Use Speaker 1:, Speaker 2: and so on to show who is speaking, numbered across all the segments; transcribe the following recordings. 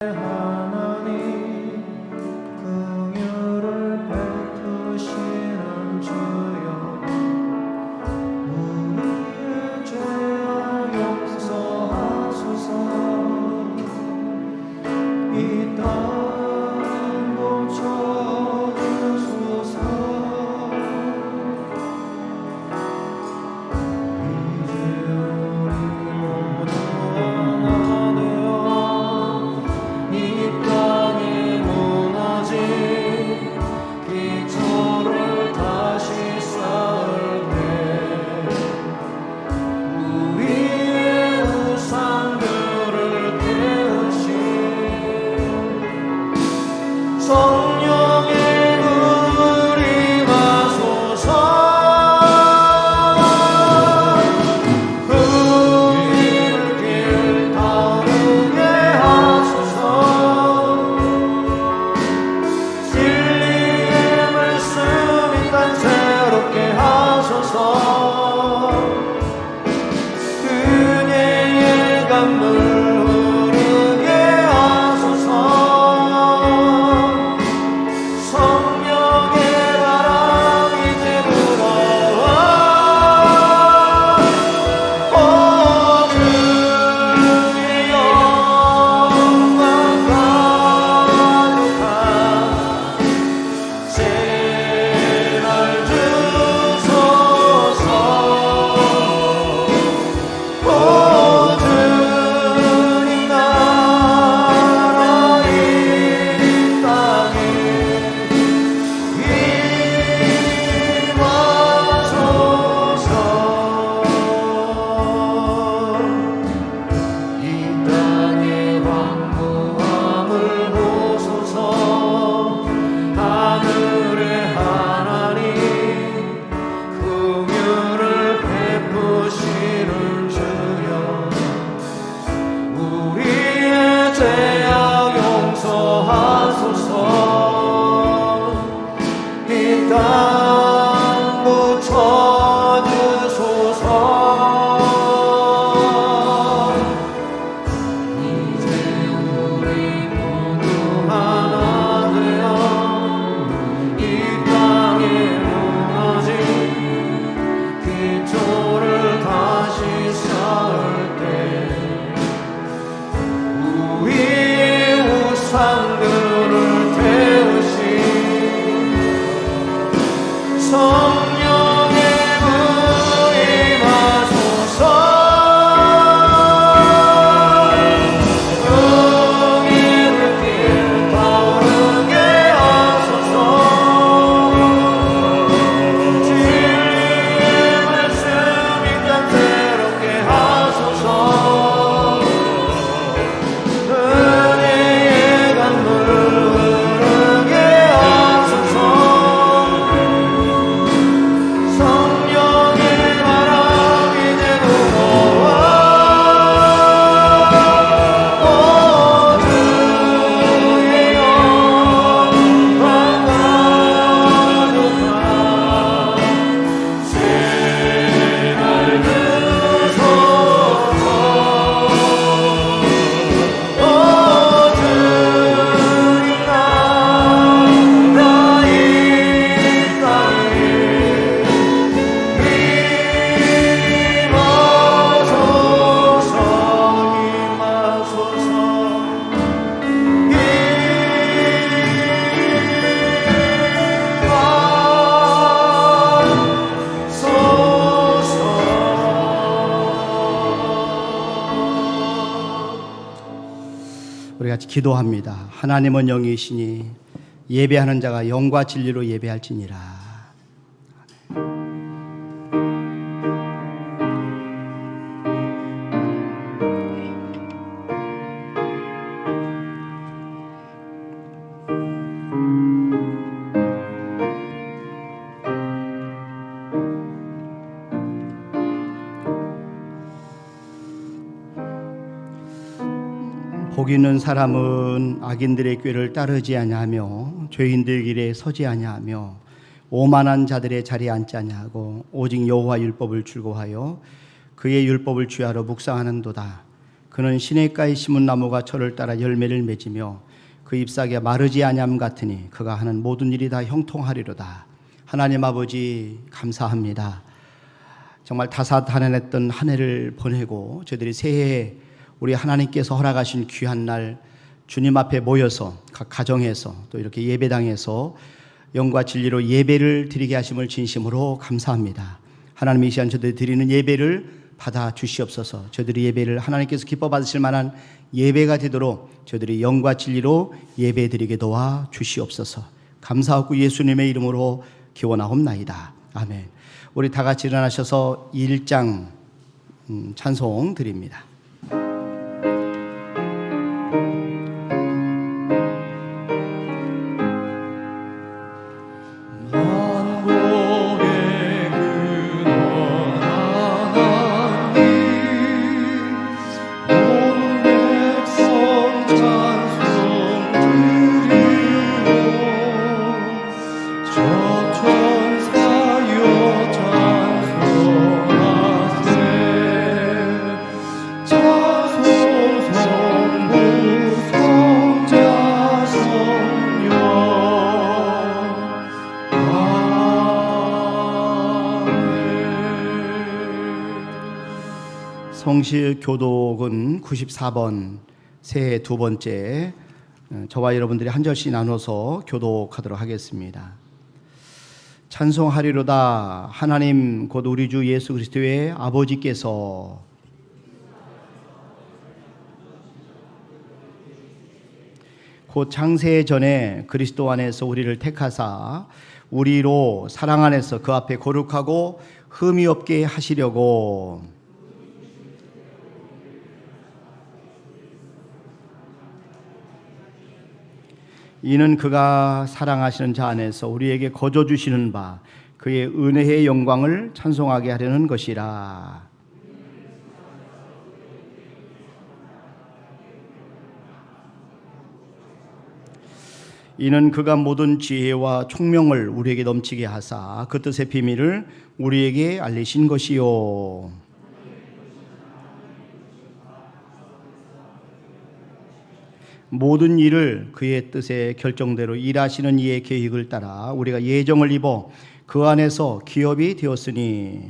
Speaker 1: 하나님 긍휼을 베푸시는 주여 우리의 죄악 용서하소서 이 땅 고쳐주소서 이제 우리 모두 하나 되어 이 땅에 무너진 기초를 다시 쌓을 때 우리의 우상들을 태우신 성령의 불이 마소서 그 길 타오르게 하소서 진리의 말씀 이 땅 새롭게 하소서 은혜의 강물 흐르게 하소서 성령의 바람 이제 불어와 오 주의 영광 가득한 새날 주소서 오 주님 나라 이 땅에 임하소서 이 땅의 황무함을 보소서 하늘의 하나님 긍휼을 베푸시는 주여 우리의 죄악 용서하소서 이 땅 고쳐주소서 이제 우리 모두 하나 되어 이 땅에 무너진 기초를 다시 쌓을 때 우리의 우상들을 태우신 성령의 불이 마소서 응의의 길 타오르게 하소서 진리의 말씀 이 땅 새롭게 하소서 은혜의 강물 흐르게 하소서 성령의 바람 이제 불어와 오 주의 영광 가득한 새날 주소서 오 주님 나라 이 땅에
Speaker 2: 우리 같이 기도합니다. 하나님은 영이시니 예배하는 자가 영과 진리로 예배할지니라. 복 있는 사람은 악인들의 꾀를 따르지 아니하며 죄인들 길에 서지 아니하며 오만한 자들의 자리에 앉지 아니하고 오직 여호와 율법을 즐거워하여 그의 율법을 주야로 묵상하는도다. 그는 시냇가에 심은 나무가 철을 따라 열매를 맺으며 그 잎사귀가 마르지 아니함 같으니 그가 하는 모든 일이 다 형통하리로다. 하나님 아버지 감사합니다. 정말 다사다난했던 한 해를 보내고 저희들이 새해에 우리 하나님께서 허락하신 귀한 날 주님 앞에 모여서 각 가정에서 또 이렇게 예배당에서 영과 진리로 예배를 드리게 하심을 진심으로 감사합니다. 하나님 이 시간 저희들이 드리는 예배를 받아 주시옵소서. 저희들이 예배를 하나님께서 기뻐 받으실 만한 예배가 되도록 저희들이 영과 진리로 예배 드리게 도와 주시옵소서. 감사하고 예수님의 이름으로 기원하옵나이다. 아멘. 우리 다 같이 일어나셔서 1장 찬송 드립니다. 성시 교독은 94번 새해 두 번째 저와 여러분들이 한 절씩 나눠서 교독하도록 하겠습니다. 찬송하리로다. 하나님 곧 우리 주 예수 그리스도의 아버지께서 곧 창세 전에 그리스도 안에서 우리를 택하사 우리로 사랑 안에서 그 앞에 거룩하고 흠이 없게 하시려고 이는 그가 사랑하시는 자 안에서 우리에게 거저 주시는 바 그의 은혜의 영광을 찬송하게 하려는 것이라. 이는 그가 모든 지혜와 총명을 우리에게 넘치게 하사 그 뜻의 비밀을 우리에게 알리신 것이요. 모든 일을 그의 뜻의 결정대로 일하시는 이의 계획을 따라 우리가 예정을 입어 그 안에서 기업이 되었으니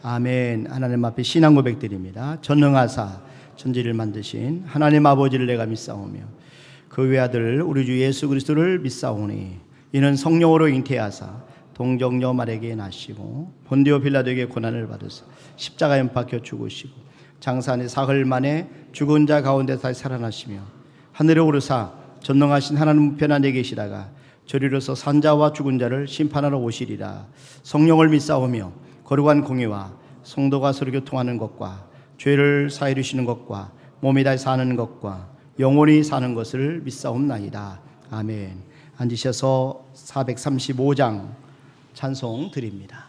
Speaker 2: 아멘. 하나님 앞에 신앙 고백드립니다. 전능하사 천지를 만드신 하나님 아버지를 내가 믿사오며 그 외아들 우리 주 예수 그리스도를 믿사오니 이는 성령으로 잉태하사 동정녀 마리아에게 나시고 본디오 빌라도에게 고난을 받으사 십자가에 못 박혀 죽으시고 장사안에 사흘 만에 죽은 자 가운데 다시 살아나시며 하늘에 오르사 전능하신 하나님 우편에 계시다가 저리로서 산자와 죽은 자를 심판하러 오시리라. 성령을 믿사오며 거룩한 공의와 성도가 서로 교통하는 것과 죄를 사해 주시는 것과 몸이 다시 사는 것과 영원히 사는 것을 믿사옵나이다. 아멘. 앉으셔서 435장 찬송 드립니다.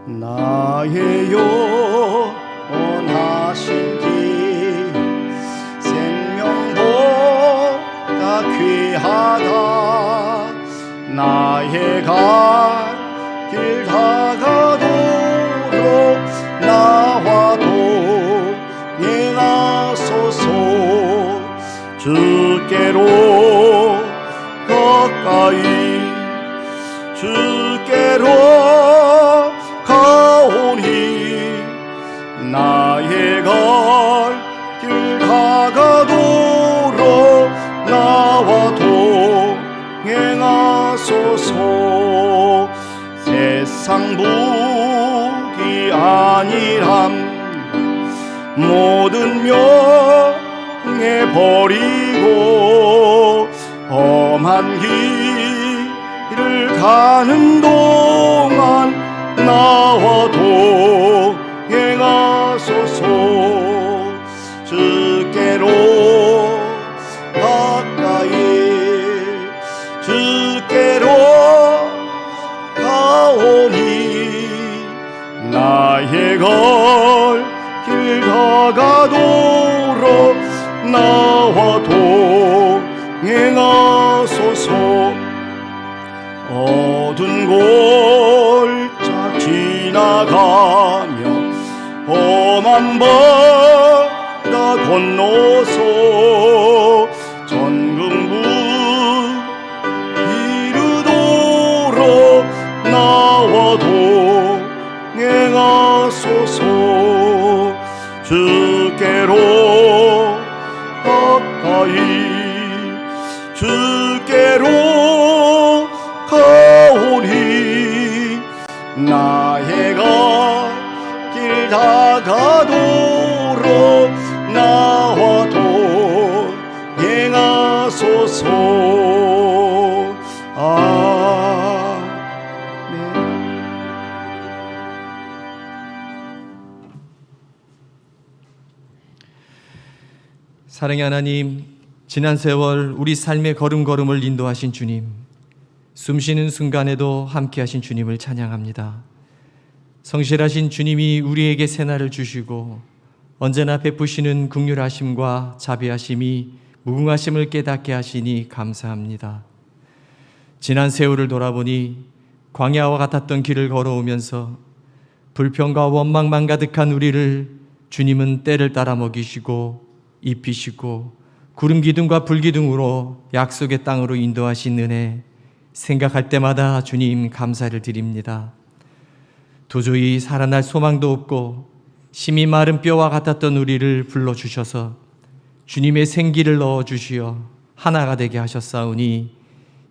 Speaker 2: 나의 영원하신 길 생명보다 귀하다. 나의 갈 길 다가도록 나와 동행하소서. 주께로 가까이 주께로 가오니 나의 갈 길 다가도록 나와 동행하소서. 세상 복이 아니람 모든 명예 버리고 험한 길을 가는 동안 나와 동행하소서. 주께로 가까이 주께로 가오니 나의 갈 길 다가도록
Speaker 1: 행하소서. 어두운 골짜 지나가며 험한 바다 건너서 전금부 이르도록 나와도 행하소서. 주께로 가까이 주께로 가오니 나의 길 다가도록 나와도 행하소서. 아멘.
Speaker 3: 사랑의 하나님, 지난 세월 우리 삶의 걸음걸음을 인도하신 주님, 숨쉬는 순간에도 함께하신 주님을 찬양합니다. 성실하신 주님이 우리에게 새날을 주시고 언제나 베푸시는 긍휼하심과 자비하심이 무궁하심을 깨닫게 하시니 감사합니다. 지난 세월을 돌아보니 광야와 같았던 길을 걸어오면서 불평과 원망만 가득한 우리를 주님은 때를 따라 먹이시고 입히시고 구름 기둥과 불 기둥으로 약속의 땅으로 인도하신 은혜 생각할 때마다 주님 감사를 드립니다. 도저히 살아날 소망도 없고 심히 마른 뼈와 같았던 우리를 불러주셔서 주님의 생기를 넣어주시어 하나가 되게 하셨사오니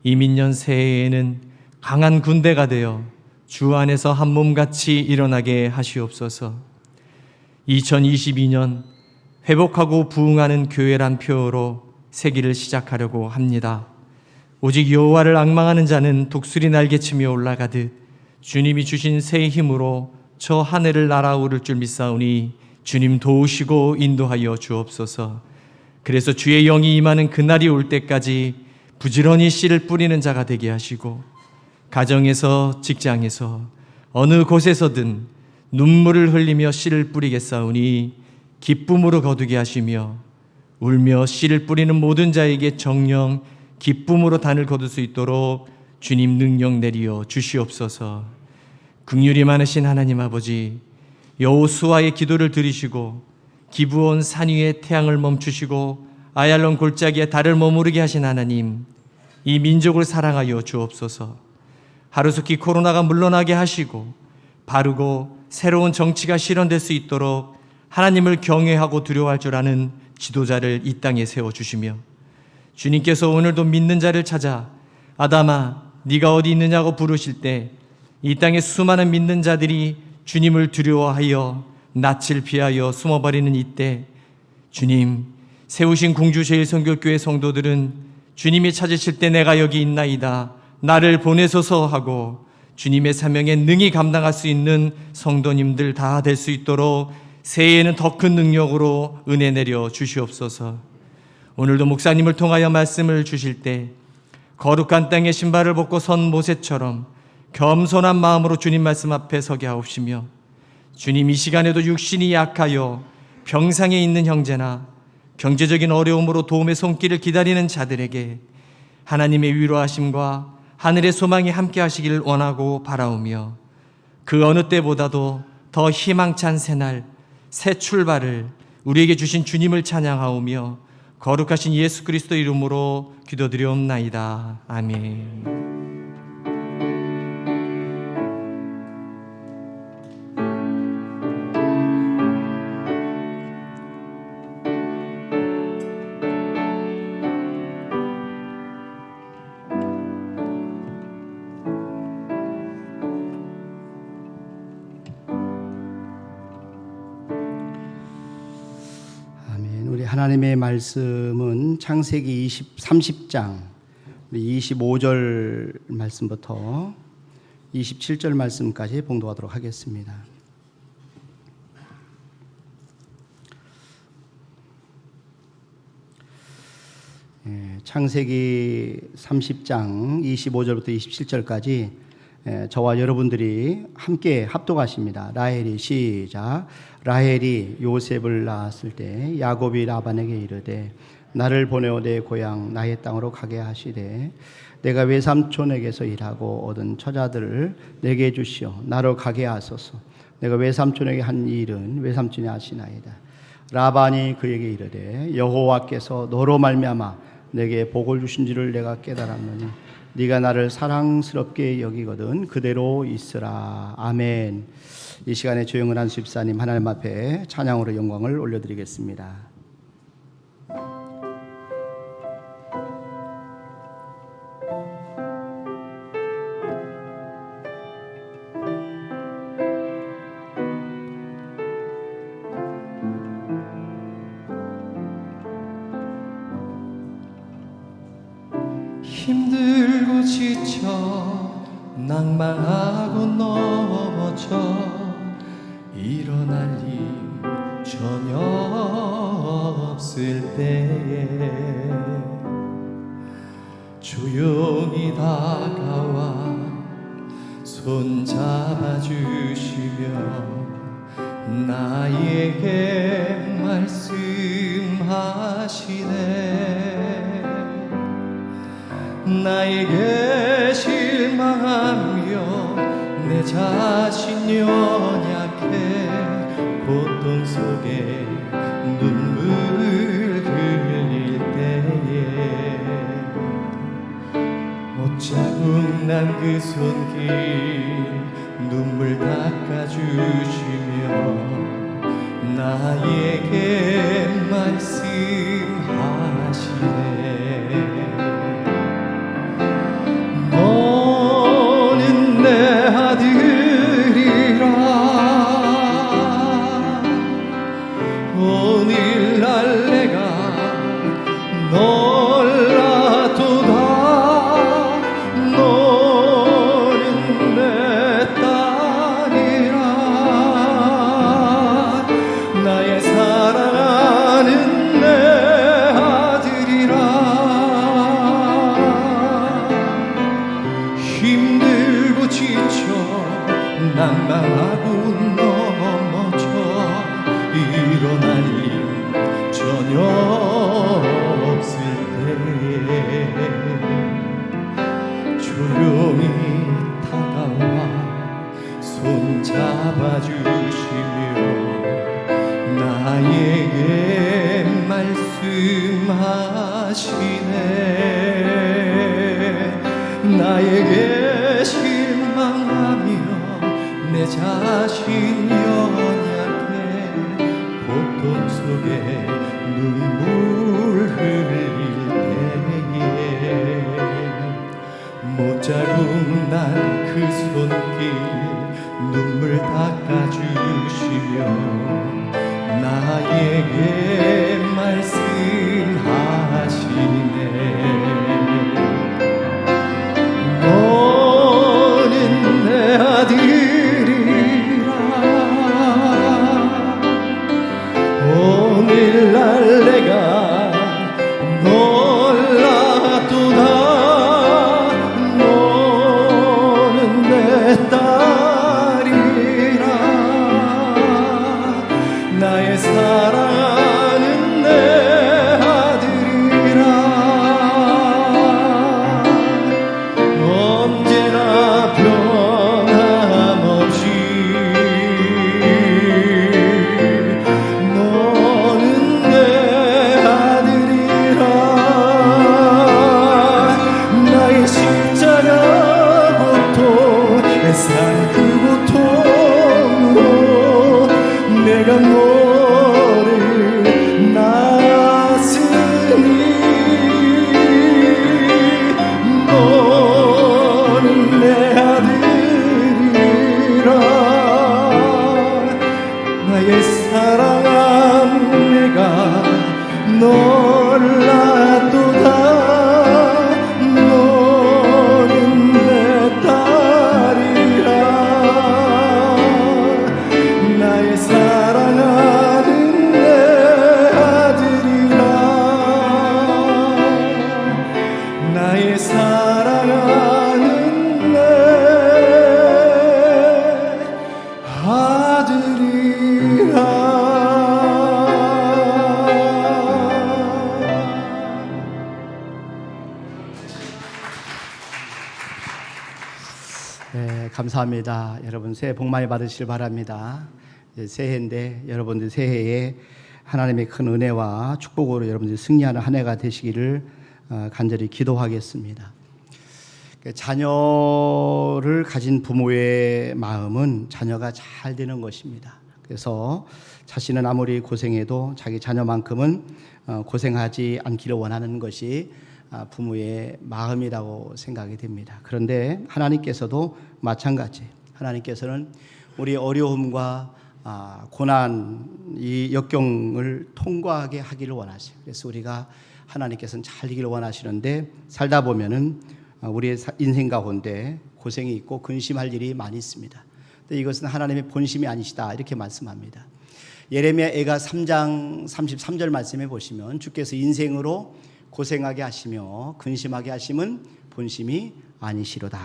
Speaker 3: 이민년 새해에는 강한 군대가 되어 주 안에서 한 몸같이 일어나게 하시옵소서. 2022년 회복하고 부흥하는 교회란 표어로 새기를 시작하려고 합니다. 오직 여호와를 앙망하는 자는 독수리 날개치며 올라가듯 주님이 주신 새의 힘으로 저 하늘을 날아오를 줄 믿사오니 주님 도우시고 인도하여 주옵소서. 그래서 주의 영이 임하는 그날이 올 때까지 부지런히 씨를 뿌리는 자가 되게 하시고 가정에서 직장에서 어느 곳에서든 눈물을 흘리며 씨를 뿌리겠사오니 기쁨으로 거두게 하시며 울며 씨를 뿌리는 모든 자에게 정령 기쁨으로 단을 거둘 수 있도록 주님 능력 내리어 주시옵소서. 긍휼이 많으신 하나님 아버지, 여호수아의 기도를 들으시고 기브온 산 위에 태양을 멈추시고 아얄론 골짜기에 달을 머무르게 하신 하나님, 이 민족을 사랑하여 주옵소서. 하루속히 코로나가 물러나게 하시고 바르고 새로운 정치가 실현될 수 있도록 하나님을 경외하고 두려워할 줄 아는 지도자를 이 땅에 세워주시며 주님께서 오늘도 믿는 자를 찾아 아담아 네가 어디 있느냐고 부르실 때 이 땅에 수많은 믿는 자들이 주님을 두려워하여 낯을 피하여 숨어버리는 이때 주님 세우신 궁주제일선교교회 성도들은 주님이 찾으실 때 내가 여기 있나이다 나를 보내소서 하고 주님의 사명에 능히 감당할 수 있는 성도님들 다 될 수 있도록 새해에는 더 큰 능력으로 은혜 내려 주시옵소서. 오늘도 목사님을 통하여 말씀을 주실 때 거룩한 땅에 신발을 벗고 선 모세처럼 겸손한 마음으로 주님 말씀 앞에 서게 하옵시며 주님 이 시간에도 육신이 약하여 병상에 있는 형제나 경제적인 어려움으로 도움의 손길을 기다리는 자들에게 하나님의 위로하심과 하늘의 소망이 함께 하시기를 원하고 바라오며 그 어느 때보다도 더 희망찬 새날 새 출발을 우리에게 주신 주님을 찬양하오며 거룩하신 예수 그리스도 이름으로 기도드리옵나이다. 아멘.
Speaker 2: 하나님의 말씀은 창세기 30장 25절 말씀부터 27절 말씀까지 봉독하도록 하겠습니다. 창세기 30장 25절부터 27절까지 저와 여러분들이 함께 합독하십니다. 라헬이 시작. 라헬이 요셉을 낳았을 때 야곱이 라반에게 이르되 나를 보내어 내 고향 나의 땅으로 가게 하시되 내가 외삼촌에게서 일하고 얻은 처자들을 내게 주시어 나로 가게 하소서. 내가 외삼촌에게 한 일은 외삼촌이 하시나이다. 라반이 그에게 이르되 여호와께서 너로 말미암아 내게 복을 주신지를 내가 깨달았노니 네가 나를 사랑스럽게 여기거든 그대로 있으라. 아멘. 이 시간에 조영은 집사님 하나님 앞에 찬양으로 영광을 올려드리겠습니다.
Speaker 3: 힘들고 지쳐 낭망하고 넘어져 일어날 힘 전혀 없을 때에 조용히 다가와 손 잡아주시며 나에게 말씀하시네. 나에게 실망하며 내 자신 연약해 고통 속에 눈물 흘릴 때에 못자국 난 그 손길 눈물 닦아주시며 나에게 말씀하시네. 너는 내 아들이라 오늘날 내가 놀라도다. 너는 내 딸이라 나의 사랑하는 내 아들이라. 힘들고 지쳐 낭망하고 넘어져 일어날 힘 전혀 없을 때에 조용히 다가와 손 잡아주시며 나에게 말씀하시네. 나에게 실망하며 내 자신 연약해 고통 속에 눈물 흘릴 때에 못자국 난 그 손길 눈물 닦아주시며 나에게 말씀하시네. 너는 내 아들이라 오늘날 내가 놀라도다. 너는 내 딸이라 나의 사랑하는 내 아들이라. 언제나 변함없이 너는 내 아들이라. 나의 십자가 고통 애써 그 고통으로 내가 너를 낳았으니 너는 내 아들이라. 나의 사랑한 내가 놀라도다. 너는 내 딸이라. 나의 사랑하는 내 아들이라. 나의 사랑하는 내 아들이라.
Speaker 2: 네, 감사합니다. 여러분 새해 복 많이 받으시길 바랍니다. 이제 새해인데 여러분들 새해에 하나님의 큰 은혜와 축복으로 여러분들이 승리하는 한 해가 되시기를 간절히 기도하겠습니다. 자녀를 가진 부모의 마음은 자녀가 잘 되는 것입니다. 그래서 자신은 아무리 고생해도 자기 자녀만큼은 고생하지 않기를 원하는 것이 부모의 마음이라고 생각이 됩니다. 그런데 하나님께서도 마찬가지. 하나님께서는 우리 어려움과 고난, 이 역경을 통과하게 하기를 원하세요. 그래서 우리가 하나님께서는 잘 되기를 원하시는데 살다 보면은 우리의 인생 가운데 고생이 있고 근심할 일이 많이 있습니다. 근데 이것은 하나님의 본심이 아니시다 이렇게 말씀합니다. 예레미야 애가 3장 33절 말씀해 보시면 주께서 인생으로 고생하게 하시며 근심하게 하심은 본심이 아니시로다.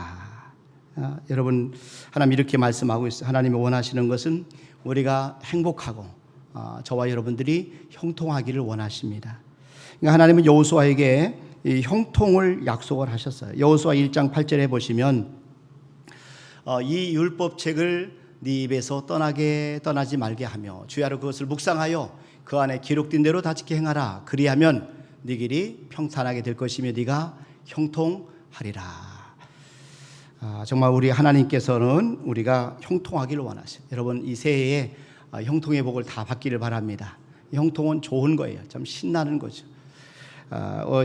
Speaker 2: 여러분 하나님 이렇게 말씀하고 있어요. 하나님이 원하시는 것은 우리가 행복하고 저와 여러분들이 형통하기를 원하십니다. 그러니까 하나님은 여호수아에게 이 형통을 약속을 하셨어요. 여호수아 1장 8절에 보시면 이 율법책을 네 입에서 떠나지 말게 하며 주야로 그것을 묵상하여 그 안에 기록된 대로 다 지켜 행하라. 그리하면 네 길이 평탄하게 될 것이며 네가 형통하리라. 정말 우리 하나님께서는 우리가 형통하기를 원하세요. 여러분 이 새해에 형통의 복을 다 받기를 바랍니다. 형통은 좋은 거예요. 참 신나는 거죠.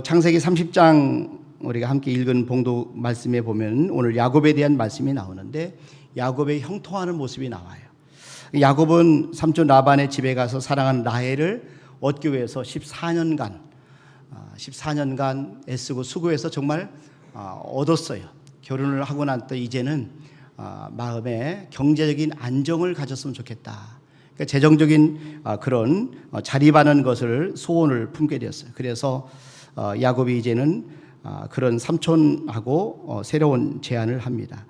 Speaker 2: 창세기 30장 우리가 함께 읽은 봉독 말씀에 보면 오늘 야곱에 대한 말씀이 나오는데 야곱의 형통하는 모습이 나와요. 야곱은 삼촌 라반의 집에 가서 사랑하는 라헬을 얻기 위해서 14년간 애쓰고 수고해서 정말 얻었어요. 결혼을 하고 난 또 이제는 마음에 경제적인 안정을 가졌으면 좋겠다. 그러니까 재정적인 그런 자립하는 것을 소원을 품게 되었어요. 그래서 야곱이 이제는 그런 삼촌하고 새로운 제안을 합니다.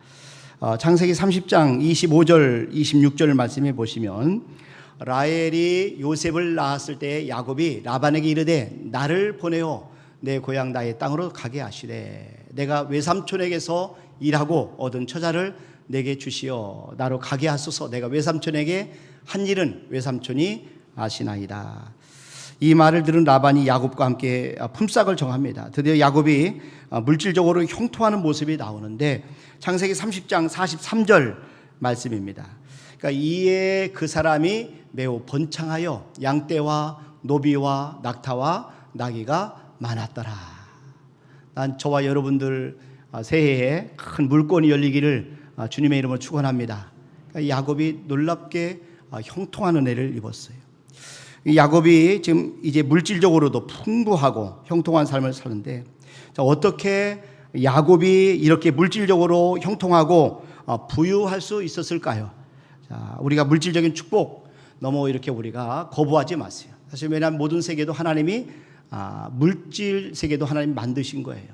Speaker 2: 창세기 30장 25절 26절 말씀해 보시면 라헬이 요셉을 낳았을 때 야곱이 라반에게 이르되 나를 보내어 내 고향 나의 땅으로 가게 하시되 내가 외삼촌에게서 일하고 얻은 처자를 내게 주시어 나로 가게 하소서. 내가 외삼촌에게 한 일은 외삼촌이 아시나이다. 이 말을 들은 라반이 야곱과 함께 품삯을 정합니다. 드디어 야곱이 물질적으로 형통하는 모습이 나오는데 창세기 30장 43절 말씀입니다. 그러니까 이에 그 사람이 매우 번창하여 양떼와 노비와 낙타와 나귀가 많았더라. 난 저와 여러분들 새해에 큰 물권이 열리기를 주님의 이름으로 축원합니다. 그러니까 야곱이 놀랍게 형통한 은혜를 입었어요. 야곱이 지금 이제 물질적으로도 풍부하고 형통한 삶을 사는데 어떻게 야곱이 이렇게 물질적으로 형통하고 부유할 수 있었을까요? 자, 우리가 물질적인 축복 너무 이렇게 우리가 거부하지 마세요. 사실 왜냐하면 모든 세계도 하나님이 물질 세계도 하나님 만드신 거예요.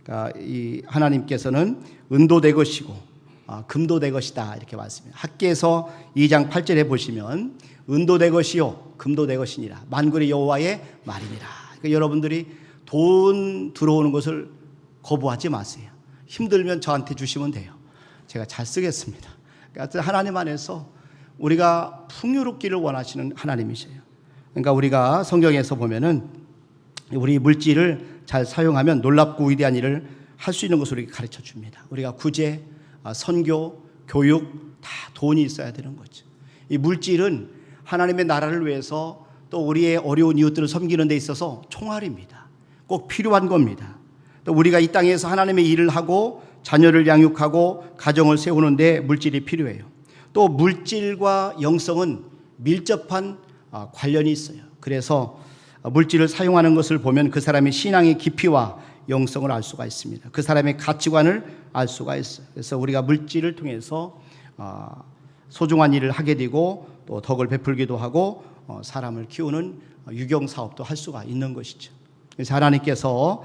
Speaker 2: 그러니까 이 하나님께서는 은도 내 것이고 금도 내 것이다 이렇게 말씀해요. 학개서 2장 8절에 보시면 은도 내 것이요 금도 내 것이니라 만군의 여호와의 말이니라. 그러니까 여러분들이 돈 들어오는 것을 거부하지 마세요. 힘들면 저한테 주시면 돼요. 제가 잘 쓰겠습니다. 그러니까 하나님 안에서 우리가 풍요롭기를 원하시는 하나님이세요. 그러니까 우리가 성경에서 보면은 우리 물질을 잘 사용하면 놀랍고 위대한 일을 할 수 있는 것을 우리가 가르쳐 줍니다. 우리가 구제, 선교, 교육 다 돈이 있어야 되는 거죠. 이 물질은 하나님의 나라를 위해서 또 우리의 어려운 이웃들을 섬기는 데 있어서 총알입니다. 꼭 필요한 겁니다. 또 우리가 이 땅에서 하나님의 일을 하고 자녀를 양육하고 가정을 세우는데 물질이 필요해요. 또 물질과 영성은 밀접한 관련이 있어요. 그래서 물질을 사용하는 것을 보면 그 사람의 신앙의 깊이와 영성을 알 수가 있습니다. 그 사람의 가치관을 알 수가 있어요. 그래서 우리가 물질을 통해서 소중한 일을 하게 되고 또 덕을 베풀기도 하고 사람을 키우는 유경 사업도 할 수가 있는 것이죠. 그래서 하나님께서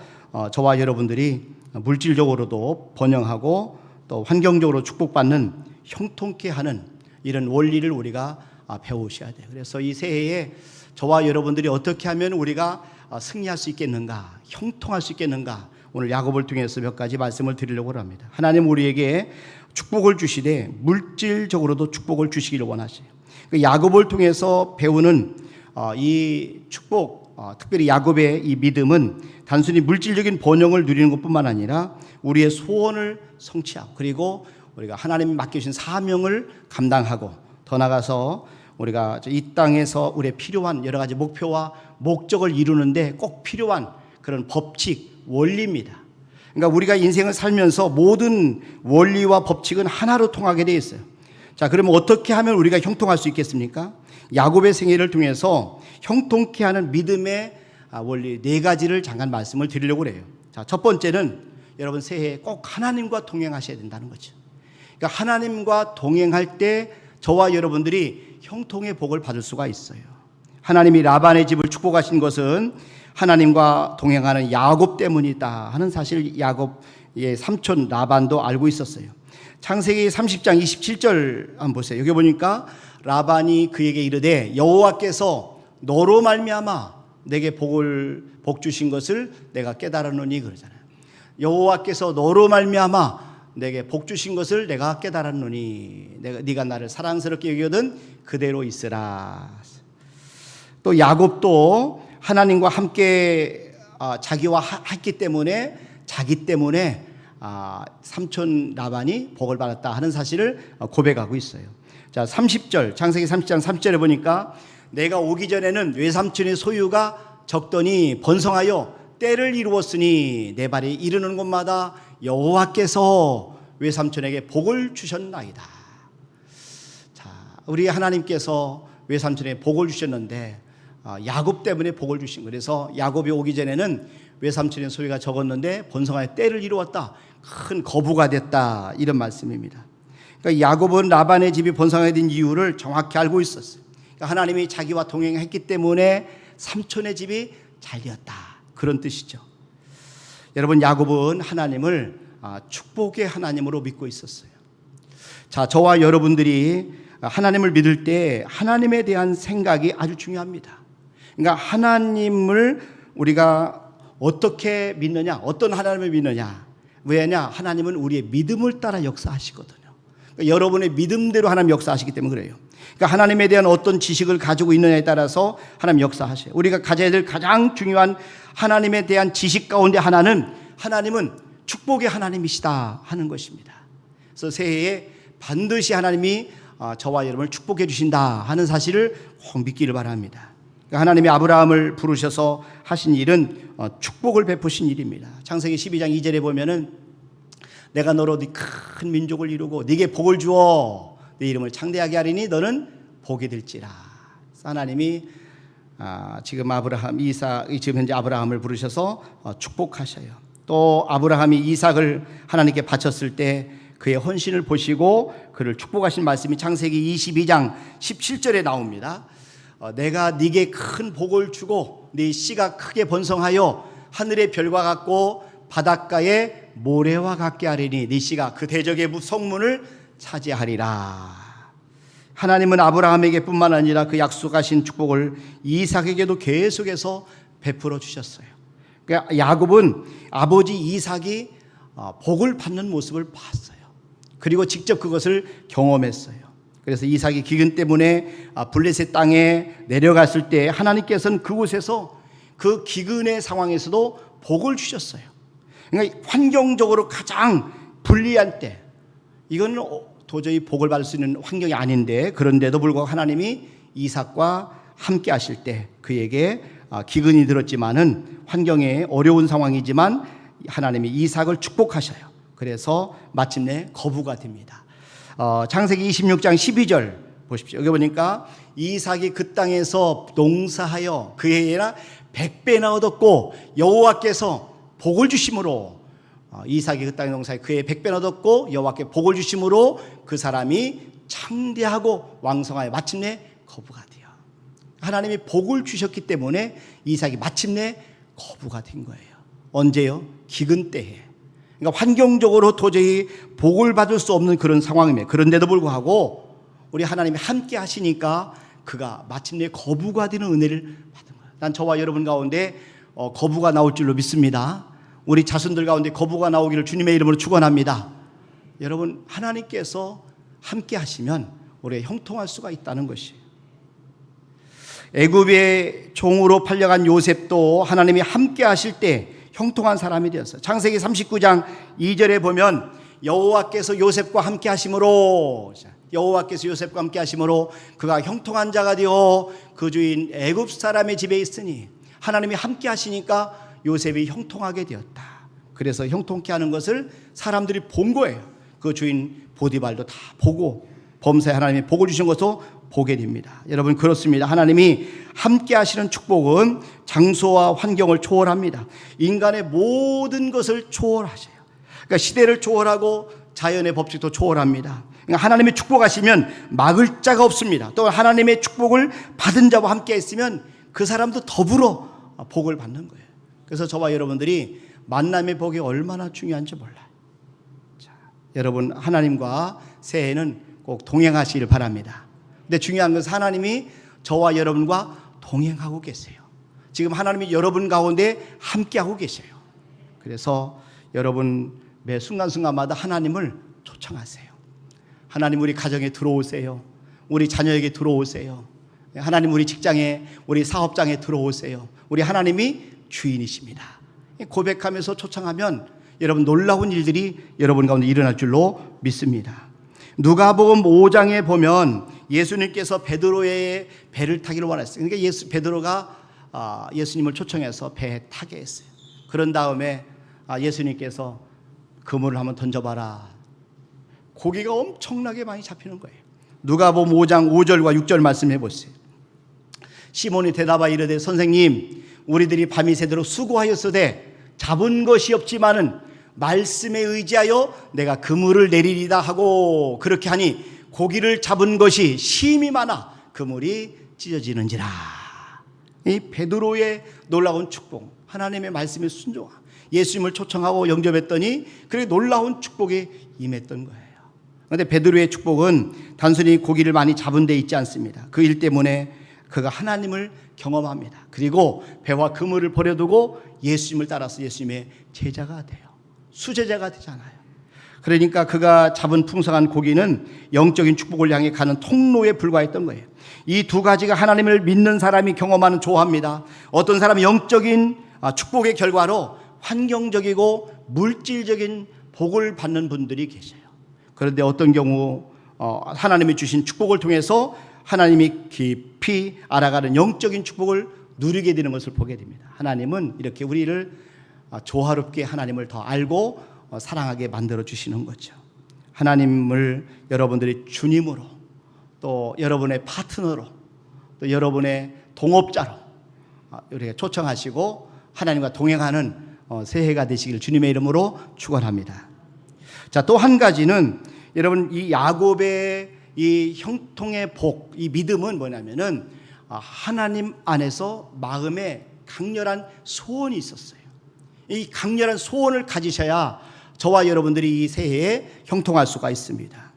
Speaker 2: 저와 여러분들이 물질적으로도 번영하고 또 환경적으로 축복받는 형통케 하는 이런 원리를 우리가 배우셔야 돼요. 그래서 이 새해에 저와 여러분들이 어떻게 하면 우리가 승리할 수 있겠는가, 형통할 수 있겠는가, 오늘 야곱을 통해서 몇 가지 말씀을 드리려고 합니다. 하나님 우리에게 축복을 주시되 물질적으로도 축복을 주시기를 원하세요. 야곱을 통해서 배우는 이 축복, 특별히 야곱의 이 믿음은 단순히 물질적인 번영을 누리는 것뿐만 아니라 우리의 소원을 성취하고 그리고 우리가 하나님이 맡겨주신 사명을 감당하고 더 나아가서 우리가 이 땅에서 우리의 필요한 여러 가지 목표와 목적을 이루는데 꼭 필요한 그런 법칙, 원리입니다. 그러니까 우리가 인생을 살면서 모든 원리와 법칙은 하나로 통하게 되어 있어요. 자, 그러면 어떻게 하면 우리가 형통할 수 있겠습니까? 야곱의 생애를 통해서 형통케 하는 믿음의 원리 4가지를 잠깐 말씀을 드리려고 해요. 자, 첫 번째는 여러분 새해에 꼭 하나님과 동행하셔야 된다는 거죠. 그러니까 하나님과 동행할 때 저와 여러분들이 형통의 복을 받을 수가 있어요. 하나님이 라반의 집을 축복하신 것은 하나님과 동행하는 야곱 때문이다 하는 사실 야곱의 삼촌 라반도 알고 있었어요. 창세기 30장 27절 한번 보세요. 여기 보니까 라반이 그에게 이르되 여호와께서 너로 말미암아 내게 복 주신 것을 내가 깨달았노니 그러잖아요. 여호와께서 너로 말미암아 내게 복 주신 것을 내가 깨달았노니 네가 나를 사랑스럽게 여기거든 그대로 있으라. 또 야곱도 하나님과 함께 자기와 했기 때문에 자기 때문에 삼촌 라반이 복을 받았다 하는 사실을 고백하고 있어요. 자, 30절 창세기 30장 30절에 보니까 내가 오기 전에는 외삼촌의 소유가 적더니 번성하여 때를 이루었으니 내 발이 이르는 곳마다 여호와께서 외삼촌에게 복을 주셨나이다. 자, 우리 하나님께서 외삼촌에게 복을 주셨는데 야곱 때문에 복을 주신 거예요. 그래서 야곱이 오기 전에는 외삼촌의 소유가 적었는데 번성하여 때를 이루었다. 큰 거부가 됐다. 이런 말씀입니다. 그러니까 야곱은 라반의 집이 번성하게 된 이유를 정확히 알고 있었어요. 그러니까 하나님이 자기와 동행했기 때문에 삼촌의 집이 잘 되었다. 그런 뜻이죠. 여러분, 야곱은 하나님을 축복의 하나님으로 믿고 있었어요. 자, 저와 여러분들이 하나님을 믿을 때 하나님에 대한 생각이 아주 중요합니다. 그러니까 하나님을 우리가 어떻게 믿느냐, 어떤 하나님을 믿느냐. 왜냐? 하나님은 우리의 믿음을 따라 역사하시거든요. 그러니까 여러분의 믿음대로 하나님 역사하시기 때문에 그래요. 그러니까 하나님에 대한 어떤 지식을 가지고 있느냐에 따라서 하나님 역사하셔요. 우리가 가져야 될 가장 중요한 하나님에 대한 지식 가운데 하나는 하나님은 축복의 하나님이시다 하는 것입니다. 그래서 새해에 반드시 하나님이 저와 여러분을 축복해 주신다 하는 사실을 꼭 믿기를 바랍니다. 그러니까 하나님이 아브라함을 부르셔서 하신 일은 축복을 베푸신 일입니다. 창세기 12장 2절에 보면은 내가 너로 네 큰 민족을 이루고 네게 복을 주어 네 이름을 창대하게 하리니 너는 복이 될지라. 하나님이 지금 지금 현재 아브라함을 부르셔서 축복하셔요. 또 아브라함이 이삭을 하나님께 바쳤을 때 그의 헌신을 보시고 그를 축복하신 말씀이 창세기 22장 17절에 나옵니다. 내가 네게 큰 복을 주고 네 씨가 크게 번성하여 하늘의 별과 같고 바닷가의 모래와 같게 하리니 네 씨가 그 대적의 성문을 차지하리라. 하나님은 아브라함에게 뿐만 아니라 그 약속하신 축복을 이삭에게도 계속해서 베풀어 주셨어요. 그러니까 야곱은 아버지 이삭이 복을 받는 모습을 봤어요. 그리고 직접 그것을 경험했어요. 그래서 이삭이 기근 때문에 블레셋 땅에 내려갔을 때 하나님께서는 그곳에서 그 기근의 상황에서도 복을 주셨어요. 그러니까 환경적으로 가장 불리한 때, 이거는 도저히 복을 받을 수 있는 환경이 아닌데, 그런데도 불구하고 하나님이 이삭과 함께 하실 때 그에게 기근이 들었지만은 환경에 어려운 상황이지만 하나님이 이삭을 축복하셔요. 그래서 마침내 거부가 됩니다. 창세기 26장 12절 보십시오. 여기 보니까 이삭이 그 땅에서 농사하여 그 해에나 100배나 얻었고 여호와께서 복을 주심으로 이삭이 그 땅에 농사하여 그 해에 100배나 얻었고 여호와께 복을 주심으로 그 사람이 창대하고 왕성하여 마침내 거부가 돼요. 하나님이 복을 주셨기 때문에 이삭이 마침내 거부가 된 거예요. 언제요? 기근 때에. 그러니까 환경적으로 도저히 복을 받을 수 없는 그런 상황이에요. 그런데도 불구하고 우리 하나님이 함께 하시니까 그가 마침내 거부가 되는 은혜를 받은 거예요. 난 저와 여러분 가운데 거부가 나올 줄로 믿습니다. 우리 자손들 가운데 거부가 나오기를 주님의 이름으로 축원합니다. 여러분, 하나님께서 함께 하시면 우리가 형통할 수가 있다는 것이에요. 애굽의 종으로 팔려간 요셉도 하나님이 함께 하실 때 형통한 사람이 되었어요. 창세기 39장 2절에 보면 여호와께서 요셉과 함께 하심으로, 여호와께서 요셉과 함께 하심으로 그가 형통한 자가 되어 그 주인 애굽 사람의 집에 있으니, 하나님이 함께 하시니까 요셉이 형통하게 되었다. 그래서 형통케 하는 것을 사람들이 본 거예요. 그 주인 보디발도 다 보고 범사에 하나님이 복을 주신 것도 보게 됩니다. 여러분, 그렇습니다. 하나님이 함께 하시는 축복은 장소와 환경을 초월합니다. 인간의 모든 것을 초월하셔요. 그러니까 시대를 초월하고 자연의 법칙도 초월합니다. 그러니까 하나님이 축복하시면 막을 자가 없습니다. 또 하나님의 축복을 받은 자와 함께 했으면 그 사람도 더불어 복을 받는 거예요. 그래서 저와 여러분들이 만남의 복이 얼마나 중요한지 몰라요. 자, 여러분, 하나님과 새해는 꼭 동행하시길 바랍니다. 근데 중요한 것은 하나님이 저와 여러분과 동행하고 계세요. 지금 하나님이 여러분 가운데 함께하고 계세요. 그래서 여러분 매 순간순간마다 하나님을 초청하세요. 하나님, 우리 가정에 들어오세요. 우리 자녀에게 들어오세요. 하나님, 우리 직장에, 우리 사업장에 들어오세요. 우리 하나님이 주인이십니다. 고백하면서 초청하면 여러분 놀라운 일들이 여러분 가운데 일어날 줄로 믿습니다. 누가복음 5장에 보면 예수님께서 베드로의 배를 타기를 원했어요. 그러니까 베드로가 예수님을 초청해서 배에 타게 했어요. 그런 다음에 예수님께서 그물을 한번 던져봐라. 고기가 엄청나게 많이 잡히는 거예요. 누가복음 5장 5절과 6절 말씀해 보세요. 시몬이 대답하여 이르되, 선생님, 우리들이 밤이 새도록 수고하였으되 잡은 것이 없지만은 말씀에 의지하여 내가 그물을 내리리다 하고, 그렇게 하니 고기를 잡은 것이 심히 많아 그물이 찢어지는지라. 이 베드로의 놀라운 축복, 하나님의 말씀에 순종함, 예수님을 초청하고 영접했더니 그렇게 놀라운 축복이 임했던 거예요. 그런데 베드로의 축복은 단순히 고기를 많이 잡은 데 있지 않습니다. 그 일 때문에 그가 하나님을 경험합니다. 그리고 배와 그물을 버려두고 예수님을 따라서 예수님의 제자가 돼요. 수제자가 되잖아요. 그러니까 그가 잡은 풍성한 고기는 영적인 축복을 향해 가는 통로에 불과했던 거예요. 이 두 가지가 하나님을 믿는 사람이 경험하는 조화입니다. 어떤 사람은 영적인 축복의 결과로 환경적이고 물질적인 복을 받는 분들이 계셔요. 그런데 어떤 경우 하나님이 주신 축복을 통해서 하나님이 깊이 알아가는 영적인 축복을 누리게 되는 것을 보게 됩니다. 하나님은 이렇게 우리를 조화롭게 하나님을 더 알고 사랑하게 만들어 주시는 거죠. 하나님을 여러분들이 주님으로, 또 여러분의 파트너로, 또 여러분의 동업자로 우리가 초청하시고 하나님과 동행하는 새해가 되시길 주님의 이름으로 축원합니다. 자, 또 한 가지는 여러분, 이 야곱의 이 형통의 복, 이 믿음은 뭐냐면은 하나님 안에서 마음에 강렬한 소원이 있었어요. 이 강렬한 소원을 가지셔야 저와 여러분들이 이 새해에 형통할 수가 있습니다.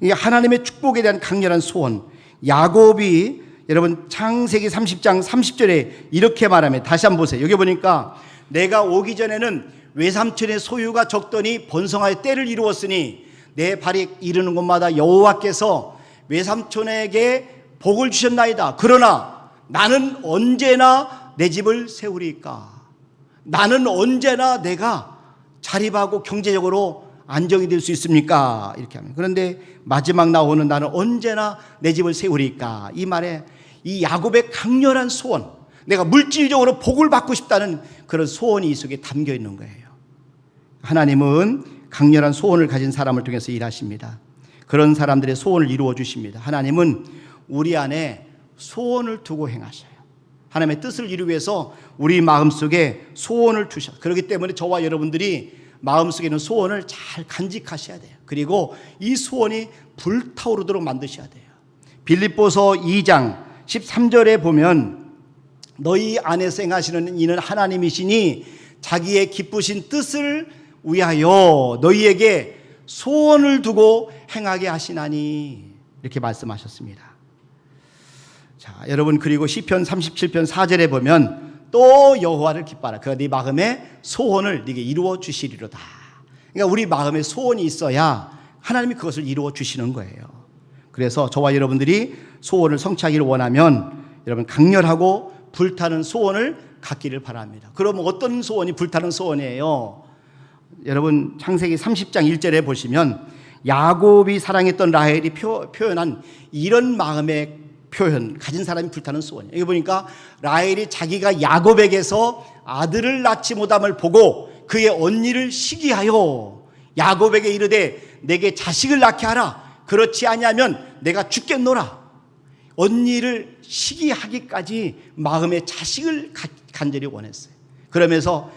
Speaker 2: 이 하나님의 축복에 대한 강렬한 소원, 야곱이 여러분 창세기 30장 30절에 이렇게 말하면, 다시 한번 보세요. 여기 보니까 내가 오기 전에는 외삼촌의 소유가 적더니 번성하여 때를 이루었으니 내 발이 이르는 곳마다 여호와께서 외삼촌에게 복을 주셨나이다. 그러나 나는 언제나 내 집을 세우리까? 나는 언제나 내가 자립하고 경제적으로 안정이 될 수 있습니까? 이렇게 하면. 그런데 마지막 나오는 나는 언제나 내 집을 세우리까? 이 말에 이 야곱의 강렬한 소원, 내가 물질적으로 복을 받고 싶다는 그런 소원이 이 속에 담겨 있는 거예요. 하나님은 강렬한 소원을 가진 사람을 통해서 일하십니다. 그런 사람들의 소원을 이루어 주십니다. 하나님은 우리 안에 소원을 두고 행하셔요. 하나님의 뜻을 이루기 위해서 우리 마음속에 소원을 주셔요. 그렇기 때문에 저와 여러분들이 마음속에 있는 소원을 잘 간직하셔야 돼요. 그리고 이 소원이 불타오르도록 만드셔야 돼요. 빌립보서 2장 13절에 보면 너희 안에서 행하시는 이는 하나님이시니 자기의 기쁘신 뜻을 위하여 너희에게 소원을 두고 행하게 하시나니, 이렇게 말씀하셨습니다. 자, 여러분, 그리고 시편 37편 4절에 보면 또 여호와를 기뻐하라. 그가 네 마음의 소원을 네게 이루어 주시리로다. 그러니까 우리 마음에 소원이 있어야 하나님이 그것을 이루어 주시는 거예요. 그래서 저와 여러분들이 소원을 성취하기를 원하면 여러분 강렬하고 불타는 소원을 갖기를 바랍니다. 그러면 어떤 소원이 불타는 소원이에요? 여러분 창세기 30장 1절에 보시면 야곱이 사랑했던 라헬이 표현한 이런 마음의 표현 가진 사람이 불타는 소원이에요. 여기 보니까 라헬이 자기가 야곱에게서 아들을 낳지 못함을 보고 그의 언니를 시기하여 야곱에게 이르되 내게 자식을 낳게 하라. 그렇지 아니하면 내가 죽겠노라. 언니를 시기하기까지 마음에 자식을 간절히 원했어요. 그러면서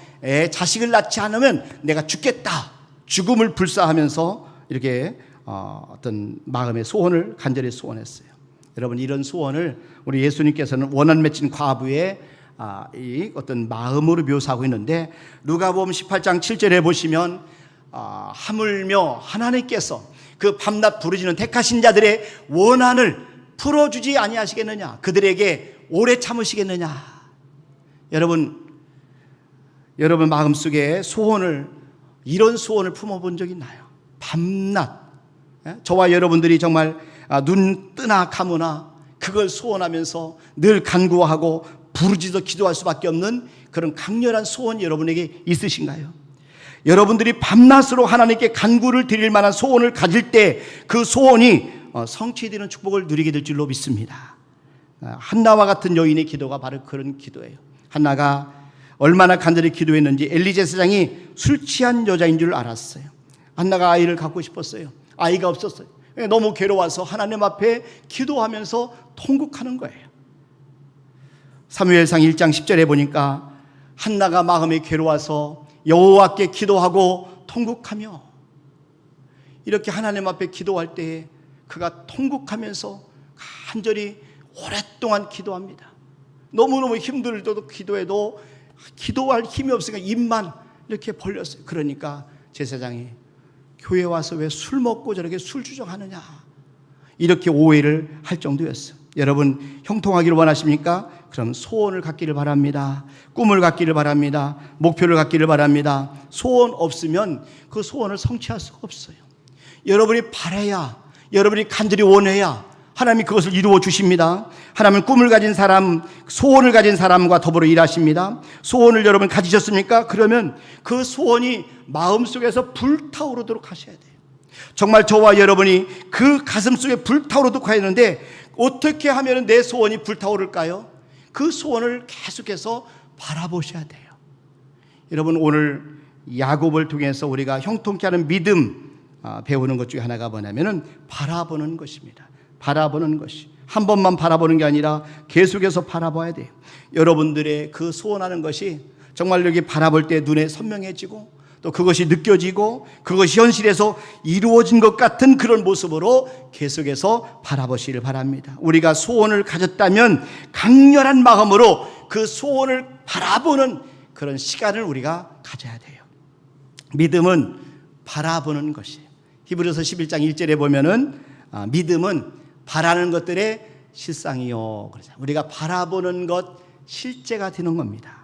Speaker 2: 자식을 낳지 않으면 내가 죽겠다. 죽음을 불사하면서 이렇게 어떤 마음의 소원을 간절히 소원했어요. 여러분 이런 소원을 우리 예수님께서는 원한 맺힌 과부의 이 어떤 마음으로 묘사하고 있는데 누가복음 18장 7절에 보시면 하물며 하나님께서 그 밤낮 부르짖는 택하신 자들의 원한을 풀어주지 아니하시겠느냐, 그들에게 오래 참으시겠느냐. 여러분 마음속에 이런 소원을 품어본 적 있나요? 밤낮 저와 여러분들이 정말 눈 뜨나 감으나 그걸 소원하면서 늘 간구하고 부르짖어 기도할 수밖에 없는 그런 강렬한 소원이 여러분에게 있으신가요? 여러분들이 밤낮으로 하나님께 간구를 드릴 만한 소원을 가질 때 그 소원이 성취되는 축복을 누리게 될 줄로 믿습니다. 한나와 같은 여인의 기도가 바로 그런 기도예요. 한나가 얼마나 간절히 기도했는지 엘리 제사장이 술 취한 여자인 줄 알았어요. 한나가 아이를 갖고 싶었어요. 아이가 없었어요. 너무 괴로워서 하나님 앞에 기도하면서 통곡하는 거예요. 사무엘상 1장 10절에 보니까 한나가 마음이 괴로워서 여호와께 기도하고 통곡하며, 이렇게 하나님 앞에 기도할 때에 그가 통곡하면서 간절히 오랫동안 기도합니다. 너무너무 힘들어도 기도해도 기도할 힘이 없으니까 입만 이렇게 벌렸어요. 그러니까 제사장이 교회 와서 왜 술 먹고 저렇게 술 주정하느냐 이렇게 오해를 할 정도였어요. 여러분 형통하기를 원하십니까? 그럼 소원을 갖기를 바랍니다. 꿈을 갖기를 바랍니다. 목표를 갖기를 바랍니다. 소원 없으면 그 소원을 성취할 수가 없어요. 여러분이 바라야, 여러분이 간절히 원해야 하나님이 그것을 이루어 주십니다. 하나님은 꿈을 가진 사람, 소원을 가진 사람과 더불어 일하십니다. 소원을 여러분 가지셨습니까? 그러면 그 소원이 마음속에서 불타오르도록 하셔야 돼요. 정말 저와 여러분이 그 가슴속에 불타오르도록 해야 하는데 어떻게 하면 내 소원이 불타오를까요? 그 소원을 계속해서 바라보셔야 돼요. 여러분 오늘 야곱을 통해서 우리가 형통케 하는 믿음 배우는 것 중에 하나가 뭐냐면은 바라보는 것입니다. 바라보는 것이 한 번만 바라보는 게 아니라 계속해서 바라봐야 돼요. 여러분들의 그 소원하는 것이 정말 여기 바라볼 때 눈에 선명해지고 또 그것이 느껴지고 그것이 현실에서 이루어진 것 같은 그런 모습으로 계속해서 바라보시길 바랍니다. 우리가 소원을 가졌다면 강렬한 마음으로 그 소원을 바라보는 그런 시간을 우리가 가져야 돼요. 믿음은 바라보는 것이에요. 히브리서 11장 1절에 보면은 믿음은 바라는 것들의 실상이요. 그래서 우리가 바라보는 것 실제가 되는 겁니다.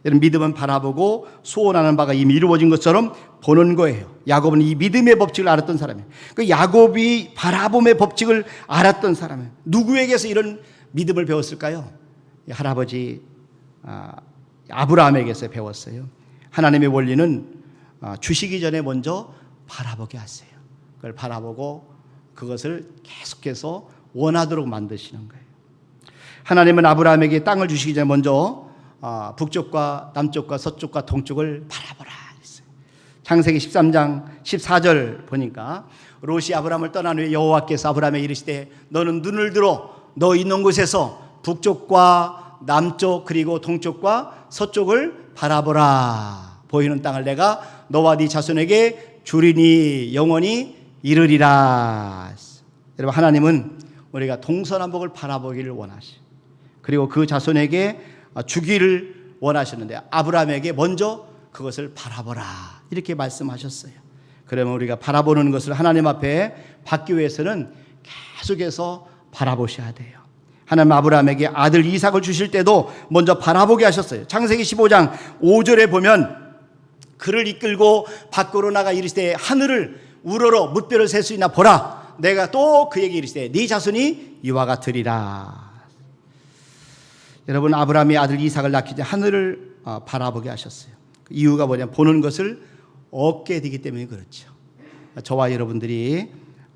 Speaker 2: 여러분 믿음은 바라보고 소원하는 바가 이미 이루어진 것처럼 보는 거예요. 야곱은 이 믿음의 법칙을 알았던 사람이에요. 그 야곱이 바라봄의 법칙을 알았던 사람이에요. 누구에게서 이런 믿음을 배웠을까요? 할아버지 아브라함에게서 배웠어요. 하나님의 원리는 주시기 전에 먼저 바라보게 하세요. 그걸 바라보고 그것을 계속해서 원하도록 만드시는 거예요. 하나님은 아브라함에게 땅을 주시기 전에 먼저 북쪽과 남쪽과 서쪽과 동쪽을 바라보라 했어요. 창세기 13장 14절 보니까 롯이 아브라함을 떠난 후에 여호와께서 아브라함에게 이르시되 너는 눈을 들어 너 있는 곳에서 북쪽과 남쪽 그리고 동쪽과 서쪽을 바라보라. 보이는 땅을 내가 너와 네 자손에게 주리니 영원히 이르리라. 여러분 하나님은 우리가 동서남북을 바라보기를 원하시. 그리고 그 자손에게 주기를 원하셨는데 아브라함에게 먼저 그것을 바라보라 이렇게 말씀하셨어요. 그러면 우리가 바라보는 것을 하나님 앞에 받기 위해서는 계속해서 바라보셔야 돼요. 하나님 아브라함에게 아들 이삭을 주실 때도 먼저 바라보게 하셨어요. 창세기 15장 5절에 보면 그를 이끌고 밖으로 나가 이르시되 하늘을 우러러 뭇별을 셀 수 있나 보라. 내가 또 그에게 이르시되 네 자손이 이와 같으리라. 여러분, 아브라함이 아들 이삭을 낳기 전에 하늘을 바라보게 하셨어요. 이유가 뭐냐면 보는 것을 얻게 되기 때문에 그렇죠. 저와 여러분들이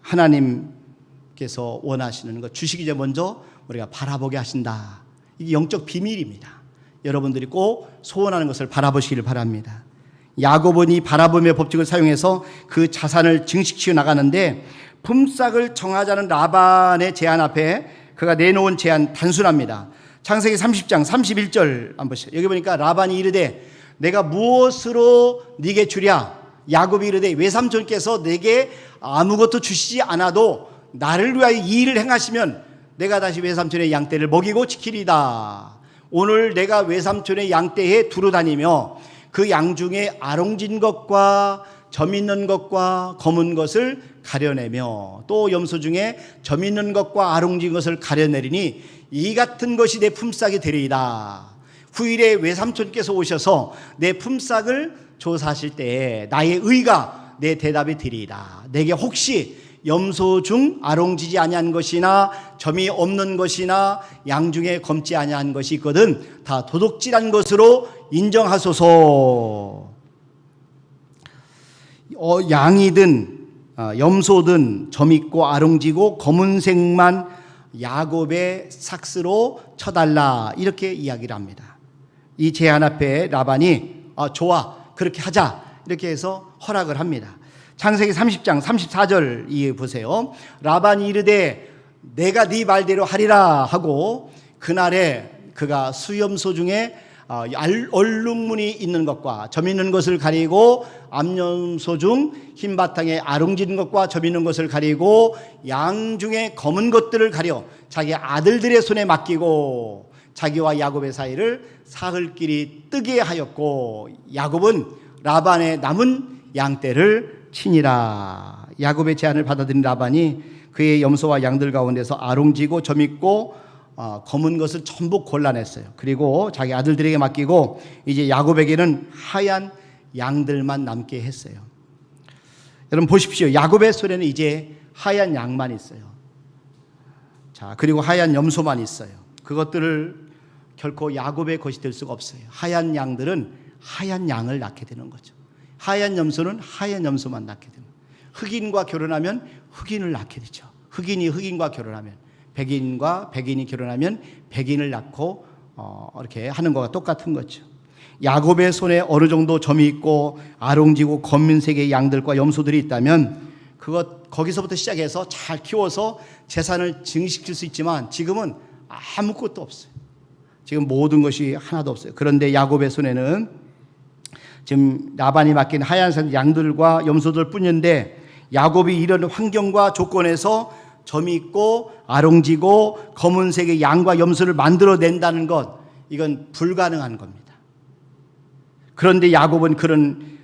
Speaker 2: 하나님께서 원하시는 것 주시기 전에 먼저 우리가 바라보게 하신다. 이게 영적 비밀입니다. 여러분들이 꼭 소원하는 것을 바라보시기를 바랍니다. 야곱은 이 바라봄의 법칙을 사용해서 그 자산을 증식시켜 나가는데 품삯을 정하자는 라반의 제안 앞에 그가 내놓은 제안 단순합니다. 창세기 30장 31절 한번 보시죠. 여기 보니까 라반이 이르되 내가 무엇으로 네게 주랴? 야곱이 이르되 외삼촌께서 내게 아무것도 주시지 않아도 나를 위하여 이 일을 행하시면 내가 다시 외삼촌의 양떼를 먹이고 지키리다. 오늘 내가 외삼촌의 양떼에 두루 다니며 그 양 중에 아롱진 것과 점 있는 것과 검은 것을 가려내며 또 염소 중에 점 있는 것과 아롱진 것을 가려내리니 이 같은 것이 내 품삯이 되리이다. 후일에 외삼촌께서 오셔서 내 품삯을 조사하실 때에 나의 의가 내 대답이 되리이다. 내게 혹시 염소 중 아롱지지 아니한 것이나 점이 없는 것이나 양 중에 검지 아니한 것이 있거든 다 도둑질한 것으로 인정하소서. 양이든 염소든 점 있고 아롱지고 검은색만 야곱의 삭스로 쳐달라, 이렇게 이야기를 합니다. 이 제안 앞에 라반이 좋아, 그렇게 하자, 이렇게 해서 허락을 합니다. 창세기 30장 34절 이해 보세요. 라반이 이르되 내가 네 말대로 하리라 하고 그날에 그가 수염소 중에 얼룩무늬 있는 것과 점 있는 것을 가리고 암염소 중 흰 바탕에 아롱진 것과 점 있는 것을 가리고 양 중에 검은 것들을 가려 자기 아들들의 손에 맡기고 자기와 야곱의 사이를 사흘길이 뜨게 하였고 야곱은 라반의 남은 양떼를 치니라. 야곱의 제안을 받아들인 라반이 그의 염소와 양들 가운데서 아롱지고 점 있고 검은 것을 전부 골라냈어요. 그리고 자기 아들들에게 맡기고 이제 야곱에게는 하얀 양들만 남게 했어요. 여러분 보십시오. 야곱의 손에는 이제 하얀 양만 있어요. 자, 그리고 하얀 염소만 있어요. 그것들을 결코 야곱의 것이 될 수가 없어요. 하얀 양들은 하얀 양을 낳게 되는 거죠. 하얀 염소는 하얀 염소만 낳게 됩니다. 흑인과 결혼하면 흑인을 낳게 되죠. 흑인이 흑인과 결혼하면, 백인과 백인이 결혼하면 백인을 낳고 이렇게 하는 것과 똑같은 거죠. 야곱의 손에 어느 정도 점이 있고 아롱지고 검은색의 양들과 염소들이 있다면 거기서부터 시작해서 잘 키워서 재산을 증식시킬 수 있지만 지금은 아무것도 없어요. 지금 모든 것이 하나도 없어요. 그런데 야곱의 손에는 지금 라반이 맡긴 하얀색 양들과 염소들 뿐인데 야곱이 이런 환경과 조건에서 점이 있고 아롱지고 검은색의 양과 염소를 만들어낸다는 것, 이건 불가능한 겁니다. 그런데 야곱은 그런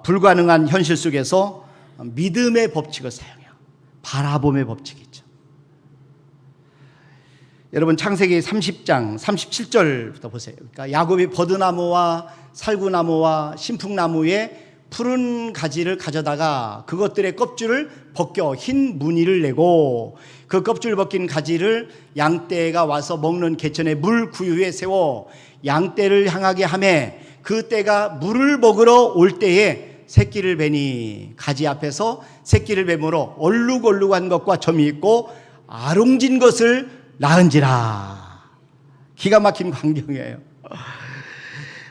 Speaker 2: 불가능한 현실 속에서 믿음의 법칙을 사용해요. 바라봄의 법칙이죠. 여러분 창세기 30장 37절부터 보세요. 그러니까 야곱이 버드나무와 살구나무와 신풍나무의 푸른 가지를 가져다가 그것들의 껍질을 벗겨 흰 무늬를 내고 그 껍질 벗긴 가지를 양떼가 와서 먹는 개천의 물 구유에 세워 양떼를 향하게 하매 그 떼가 물을 먹으러 올 때에 새끼를 베니 가지 앞에서 새끼를 뱀으로 얼룩얼룩한 것과 점이 있고 아롱진 것을 낳은지라. 기가 막힌 광경이에요.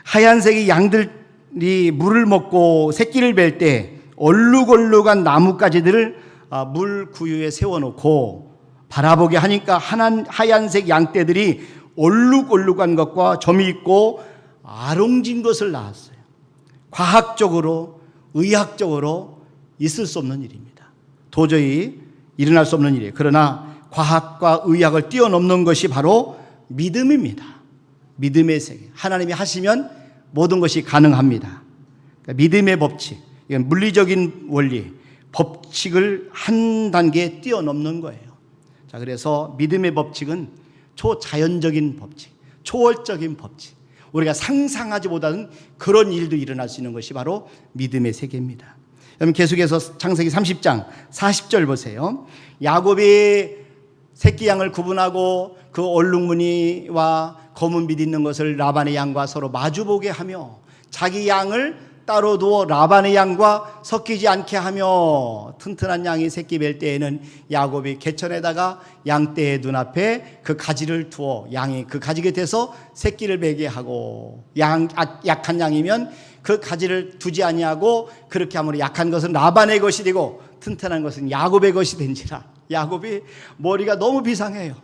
Speaker 2: 하얀색의 양들이 물을 먹고 새끼를 뵐 때 얼룩얼룩한 나뭇가지들을 물 구유에 세워놓고 바라보게 하니까 하얀색 양떼들이 얼룩얼룩한 것과 점이 있고 아롱진 것을 낳았어요. 과학적으로 의학적으로 있을 수 없는 일입니다. 도저히 일어날 수 없는 일이에요. 그러나 과학과 의학을 뛰어넘는 것이 바로 믿음입니다. 믿음의 세계. 하나님이 하시면 모든 것이 가능합니다. 그러니까 믿음의 법칙, 이건 물리적인 원리, 법칙을 한 단계 뛰어넘는 거예요. 자, 그래서 믿음의 법칙은 초자연적인 법칙, 초월적인 법칙, 우리가 상상하지 못하는 그런 일도 일어날 수 있는 것이 바로 믿음의 세계입니다. 여러분 계속해서 창세기 30장 40절 보세요. 야곱이 새끼 양을 구분하고 그 얼룩무늬와 검은 빛 있는 것을 라반의 양과 서로 마주보게 하며 자기 양을 따로 두어 라반의 양과 섞이지 않게 하며 튼튼한 양이 새끼 뵐 때에는 야곱이 개천에다가 양떼의 눈앞에 그 가지를 두어 양이 그 가지 곁에서 새끼를 베게 하고 약한 양이면 그 가지를 두지 아니하고 그렇게 함으로 약한 것은 라반의 것이 되고 튼튼한 것은 야곱의 것이 된지라. 야곱이 머리가 너무 비상해요.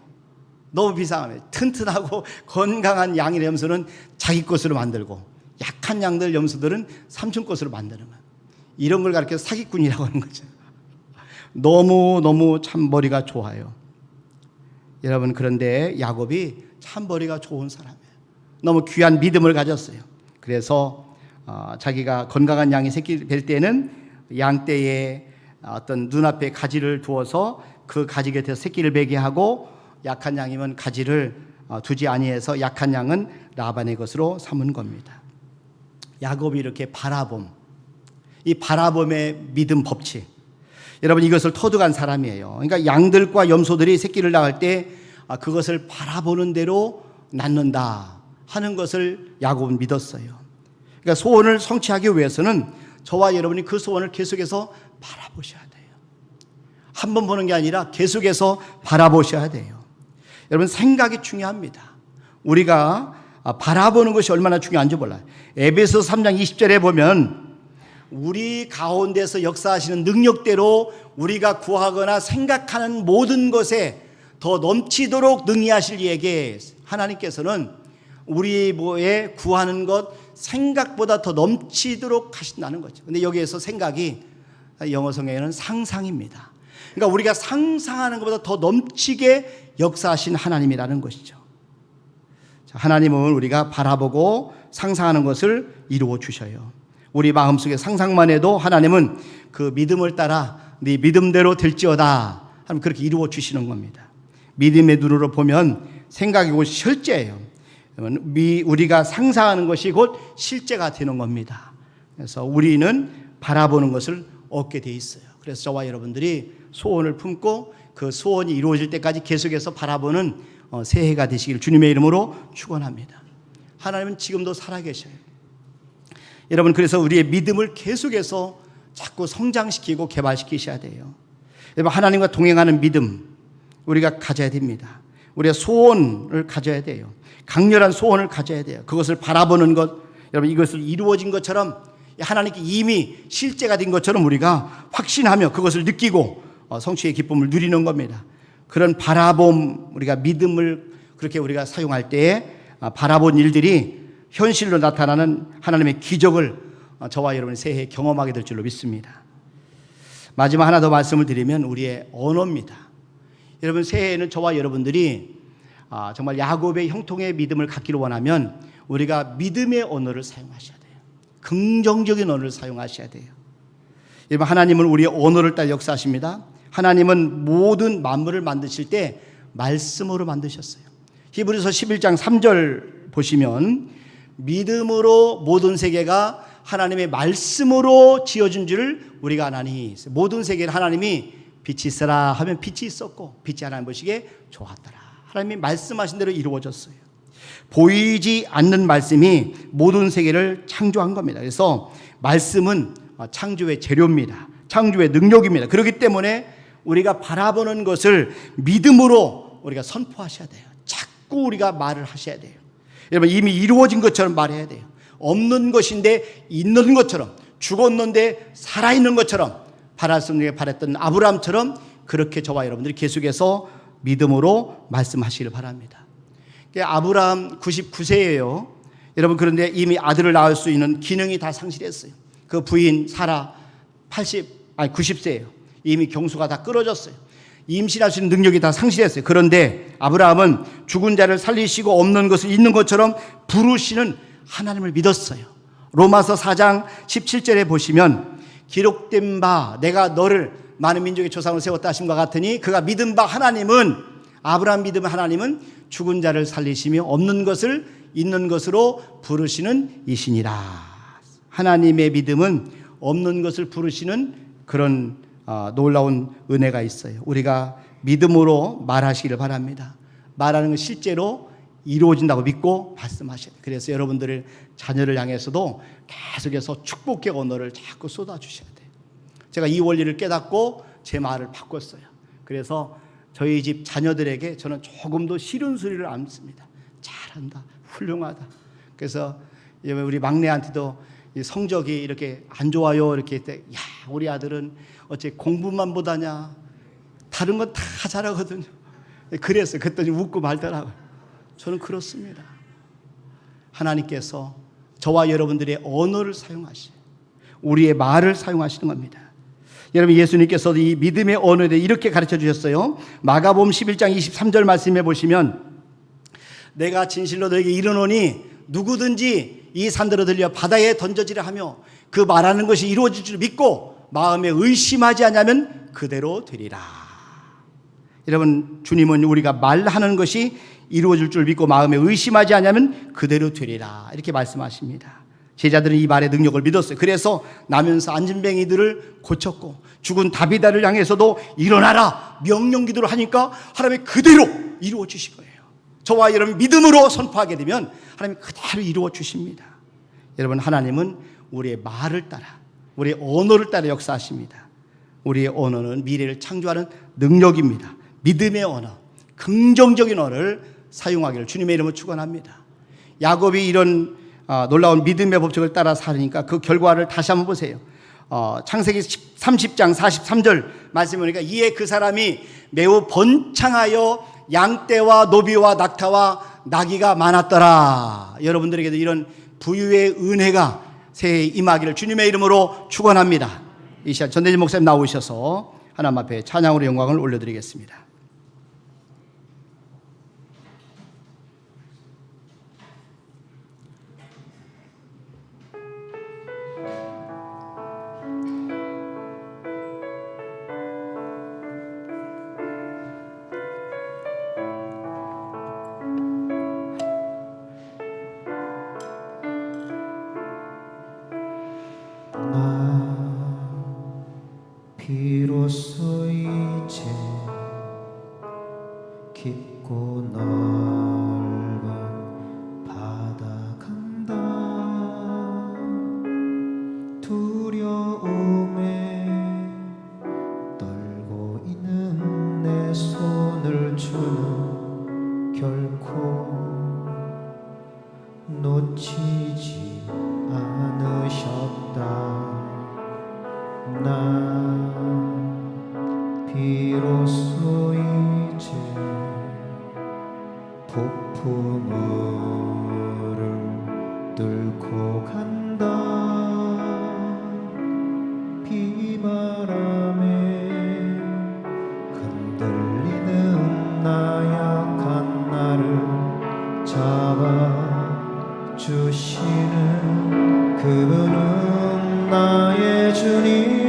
Speaker 2: 너무 비상하네. 튼튼하고 건강한 양의 염소는 자기 것으로 만들고 약한 양들 염소들은 삼촌 것으로 만드는 거예요. 이런 걸 가르쳐서 사기꾼이라고 하는 거죠. 너무 참 머리가 좋아요. 여러분 그런데 야곱이 참 머리가 좋은 사람이에요. 너무 귀한 믿음을 가졌어요. 그래서 자기가 건강한 양이 새끼를 뵐 때는 양떼의 어떤 눈앞에 가지를 두어서 그 가지 곁에서 새끼를 베게 하고 약한 양이면 가지를 두지 아니해서 약한 양은 라반의 것으로 삼은 겁니다. 야곱이 이렇게 바라봄, 이 바라봄의 믿음 법칙, 여러분 이것을 터득한 사람이에요. 그러니까 양들과 염소들이 새끼를 낳을 때 그것을 바라보는 대로 낳는다 하는 것을 야곱은 믿었어요. 그러니까 소원을 성취하기 위해서는 저와 여러분이 그 소원을 계속해서 바라보셔야 돼요. 한 번 보는 게 아니라 계속해서 바라보셔야 돼요. 여러분 생각이 중요합니다. 우리가 바라보는 것이 얼마나 중요한지 몰라요. 에베소서 3장 20절에 보면 우리 가운데서 역사하시는 능력대로 우리가 구하거나 생각하는 모든 것에 더 넘치도록 능히 하실 이에게 하나님께서는 우리의 구하는 것 생각보다 더 넘치도록 하신다는 거죠. 근데 여기에서 생각이 영어 성경에는 상상입니다. 그러니까 우리가 상상하는 것보다 더 넘치게 역사하신 하나님이라는 것이죠. 하나님은 우리가 바라보고 상상하는 것을 이루어 주셔요. 우리 마음속에 상상만 해도 하나님은 그 믿음을 따라 네 믿음대로 될지어다 하면 그렇게 이루어 주시는 겁니다. 믿음의 눈으로 보면 생각이 곧 실제예요. 우리가 상상하는 것이 곧 실제가 되는 겁니다. 그래서 우리는 바라보는 것을 얻게 돼 있어요. 그래서 저와 여러분들이 소원을 품고 그 소원이 이루어질 때까지 계속해서 바라보는 새해가 되시길 주님의 이름으로 축원합니다. 하나님은 지금도 살아계셔요. 여러분 그래서 우리의 믿음을 계속해서 자꾸 성장시키고 개발시키셔야 돼요. 여러분 하나님과 동행하는 믿음 우리가 가져야 됩니다. 우리가 소원을 가져야 돼요. 강렬한 소원을 가져야 돼요. 그것을 바라보는 것, 여러분 이것을 이루어진 것처럼 하나님께 이미 실제가 된 것처럼 우리가 확신하며 그것을 느끼고 성취의 기쁨을 누리는 겁니다. 그런 바라봄, 우리가 믿음을 그렇게 우리가 사용할 때에 바라본 일들이 현실로 나타나는 하나님의 기적을 저와 여러분이 새해에 경험하게 될 줄로 믿습니다. 마지막 하나 더 말씀을 드리면 우리의 언어입니다. 여러분 새해에는 저와 여러분들이 정말 야곱의 형통의 믿음을 갖기를 원하면 우리가 믿음의 언어를 사용하셔야 돼요. 긍정적인 언어를 사용하셔야 돼요. 여러분 하나님은 우리의 언어를 따라 역사하십니다. 하나님은 모든 만물을 만드실 때 말씀으로 만드셨어요. 히브리서 11장 3절 보시면 믿음으로 모든 세계가 하나님의 말씀으로 지어진 줄을 우리가 아나니 모든 세계를 하나님이 빛이 있으라 하면 빛이 있었고 빛이 하나님 보시기에 좋았더라. 하나님이 말씀하신 대로 이루어졌어요. 보이지 않는 말씀이 모든 세계를 창조한 겁니다. 그래서 말씀은 창조의 재료입니다. 창조의 능력입니다. 그렇기 때문에 우리가 바라보는 것을 믿음으로 우리가 선포하셔야 돼요. 자꾸 우리가 말을 하셔야 돼요. 여러분 이미 이루어진 것처럼 말해야 돼요. 없는 것인데 있는 것처럼, 죽었는데 살아있는 것처럼, 바랄성에 바랬던 아브라함처럼 그렇게 저와 여러분들이 계속해서 믿음으로 말씀하시길 바랍니다. 아브라함 99세예요. 여러분 그런데 이미 아들을 낳을 수 있는 기능이 다 상실했어요. 그 부인 사라 90세예요. 이미 경수가 다 끊어졌어요. 임신할 수 있는 능력이 다 상실했어요. 그런데 아브라함은 죽은 자를 살리시고 없는 것을 있는 것처럼 부르시는 하나님을 믿었어요. 로마서 4장 17절에 보시면 기록된 바 내가 너를 많은 민족의 조상으로 세웠다 하심과 같으니 그가 믿은 바 하나님은 아브라함 믿음 하나님은 죽은 자를 살리시며 없는 것을 있는 것으로 부르시는 이시니라. 하나님의 믿음은 없는 것을 부르시는 그런 놀라운 은혜가 있어요. 우리가 믿음으로 말하시기를 바랍니다. 말하는 건 실제로 이루어진다고 믿고 말씀하셔야 돼요. 그래서 여러분들의 자녀를 향해서도 계속해서 축복의 언어를 자꾸 쏟아주셔야 돼요. 제가 이 원리를 깨닫고 제 말을 바꿨어요. 그래서 저희 집 자녀들에게 저는 조금 더 싫은 소리를 안 씁니다. 잘한다, 훌륭하다. 그래서 우리 막내한테도 성적이 이렇게 안 좋아요 이렇게 할 때, 야, 우리 아들은 어째 공부만 못하냐, 다른 건 다 잘하거든요. 그랬어요. 그랬더니 웃고 말더라고요. 저는 그렇습니다. 하나님께서 저와 여러분들의 언어를 사용하시고 우리의 말을 사용하시는 겁니다. 여러분, 예수님께서도 이 믿음의 언어에 대해 이렇게 가르쳐 주셨어요. 마가복음 11장 23절 말씀해 보시면, 내가 진실로 너에게 이르노니 누구든지 이 산들을 들려 바다에 던져지라 하며 그 말하는 것이 이루어질 줄 믿고 마음에 의심하지 않으면 그대로 되리라. 여러분, 주님은 우리가 말하는 것이 이루어질 줄 믿고 마음에 의심하지 않으면 그대로 되리라, 이렇게 말씀하십니다. 제자들은 이 말의 능력을 믿었어요. 그래서 나면서 안진뱅이들을 고쳤고, 죽은 다비다를 향해서도 일어나라 명령 기도를 하니까 하나님이 그대로 이루어 주신 거예요. 저와 여러분 믿음으로 선포하게 되면 하나님이 그대로 이루어 주십니다. 여러분, 하나님은 우리의 말을 따라, 우리의 언어를 따라 역사하십니다. 우리의 언어는 미래를 창조하는 능력입니다. 믿음의 언어, 긍정적인 언어를 사용하기를 주님의 이름으로 축원합니다. 야곱이 이런 놀라운 믿음의 법칙을 따라 살으니까 그 결과를 다시 한번 보세요. 창세기 30장 43절 말씀해 보니까, 이에 그 사람이 매우 번창하여 양떼와 노비와 낙타와 나귀가 많았더라. 여러분들에게도 이런 부유의 은혜가 새해에 임하기를 주님의 이름으로 축원합니다. 이 시간 전대진 목사님 나오셔서 하나님 앞에 찬양으로 영광을 올려드리겠습니다.
Speaker 1: 비로소 이제 깊고 넓은 바다 간다. 두려움에 떨고 있는 내 손을 주는 결코 놓치지 않으셨다. 나 비로소 이제 폭풍우를 뚫고 간다. 비바람에 흔들리는 나약한 나를 잡아주시는 그분은 나의 주님.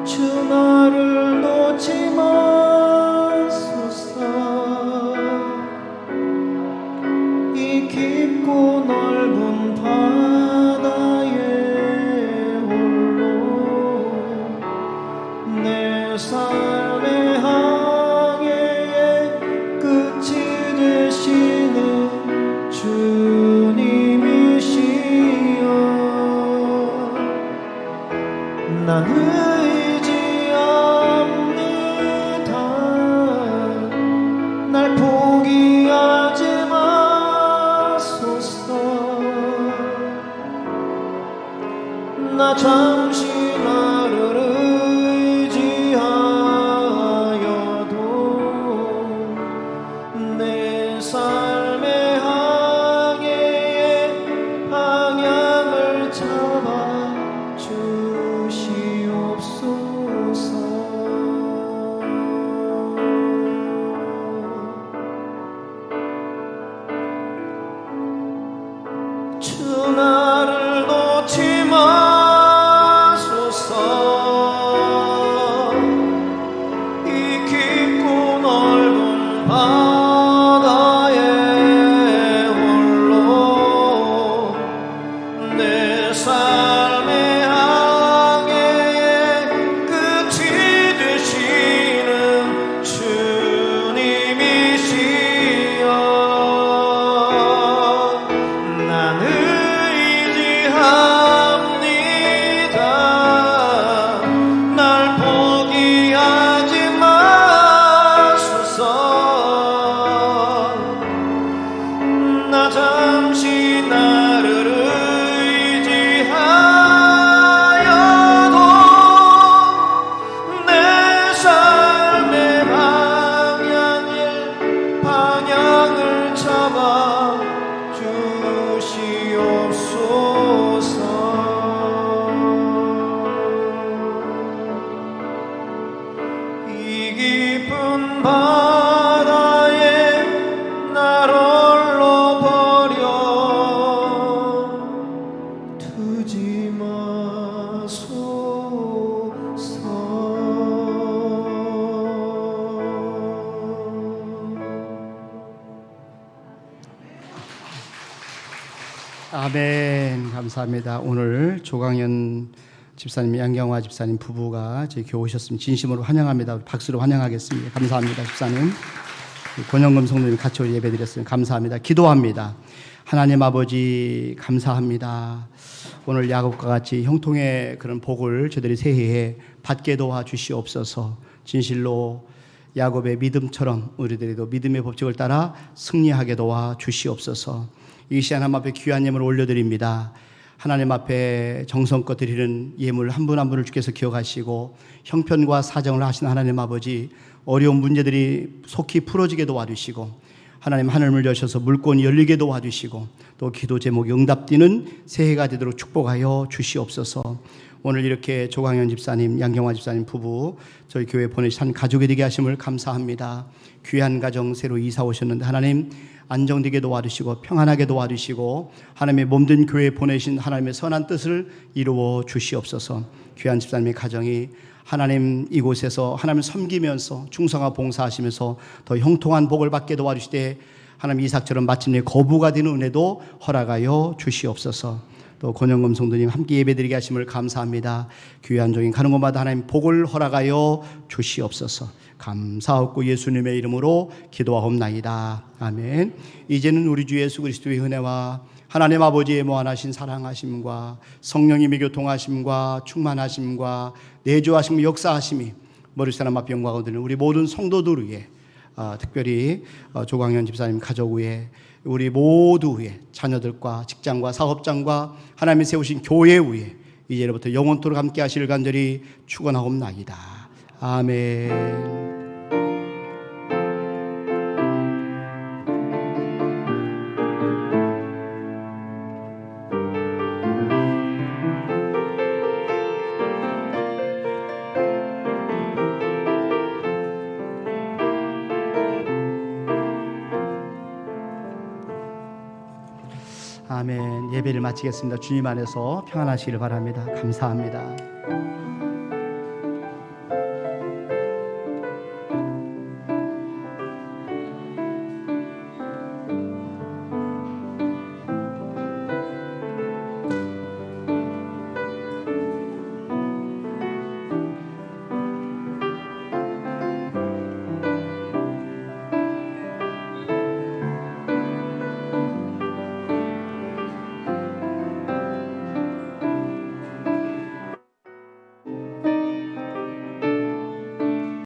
Speaker 1: 주 나를 놓지 마소서. 이 깊고 넓은 바다에 홀로 내 삶의 항해의 끝이 되시는 주님이시여. 나는 날 포기하지 마소서. 나 잠시 나를 의지하여도 내 삶의 항해의 방향을 잡아 주시옵소서. 주 나를 놓지 마소서.
Speaker 2: 아멘. 감사합니다. 오늘 조광현 집사님, 양경화 집사님 부부가 저희 교회 오셨습니다. 진심으로 환영합니다. 박수로 환영하겠습니다. 감사합니다, 집사님. 권영금 성도님 같이 예배드렸습니다. 감사합니다. 기도합니다. 하나님 아버지 감사합니다. 오늘 야곱과 같이 형통의 그런 복을 저들이 새해에 받게 도와주시옵소서. 진실로 야곱의 믿음처럼 우리들도 믿음의 법칙을 따라 승리하게 도와주시옵소서. 이 시간 하나님 앞에 귀한 예물을 올려드립니다. 하나님 앞에 정성껏 드리는 예물 한 분 한 분을 주께서 기억하시고 형편과 사정을 하신 하나님 아버지, 어려운 문제들이 속히 풀어지게 도와주시고 하나님 하늘을 여셔서 물권이 열리게 도와주시고 또 기도 제목이 응답되는 새해가 되도록 축복하여 주시옵소서. 오늘 이렇게 조광현 집사님, 양경화 집사님 부부 저희 교회 보내신 한 가족이 되게 하심을 감사합니다. 귀한 가정 새로 이사 오셨는데 하나님 안정되게 도와주시고 평안하게 도와주시고 하나님의 몸된 교회에 보내신 하나님의 선한 뜻을 이루어 주시옵소서. 귀한 집사님의 가정이 하나님 이곳에서 하나님을 섬기면서 충성하고 봉사하시면서 더 형통한 복을 받게 도와주시되 하나님 이삭처럼 마침내 거부가 되는 은혜도 허락하여 주시옵소서. 또 권영금 성도님 함께 예배드리게 하심을 감사합니다. 귀한 종인 가는 곳마다 하나님 복을 허락하여 주시옵소서. 감사하고 예수님의 이름으로 기도하옵나이다. 아멘. 이제는 우리 주 예수 그리스도의 은혜와 하나님 아버지의 무한하신 사랑하심과 성령님의 교통하심과 충만하심과 내주하심과 역사하심이 머리 사람 앞에 영광을 얻는 우리 모든 성도들 위해 특별히 조광현 집사님 가족 위에 우리 모두 위에 자녀들과 직장과 사업장과 하나님이 세우신 교회 위에 이제부터 영원토록 함께 하실 간절히 축원하옵나이다. 아멘. 아멘. 예배를 마치겠습니다. 주님 안에서 평안하시기를 바랍니다. 감사합니다.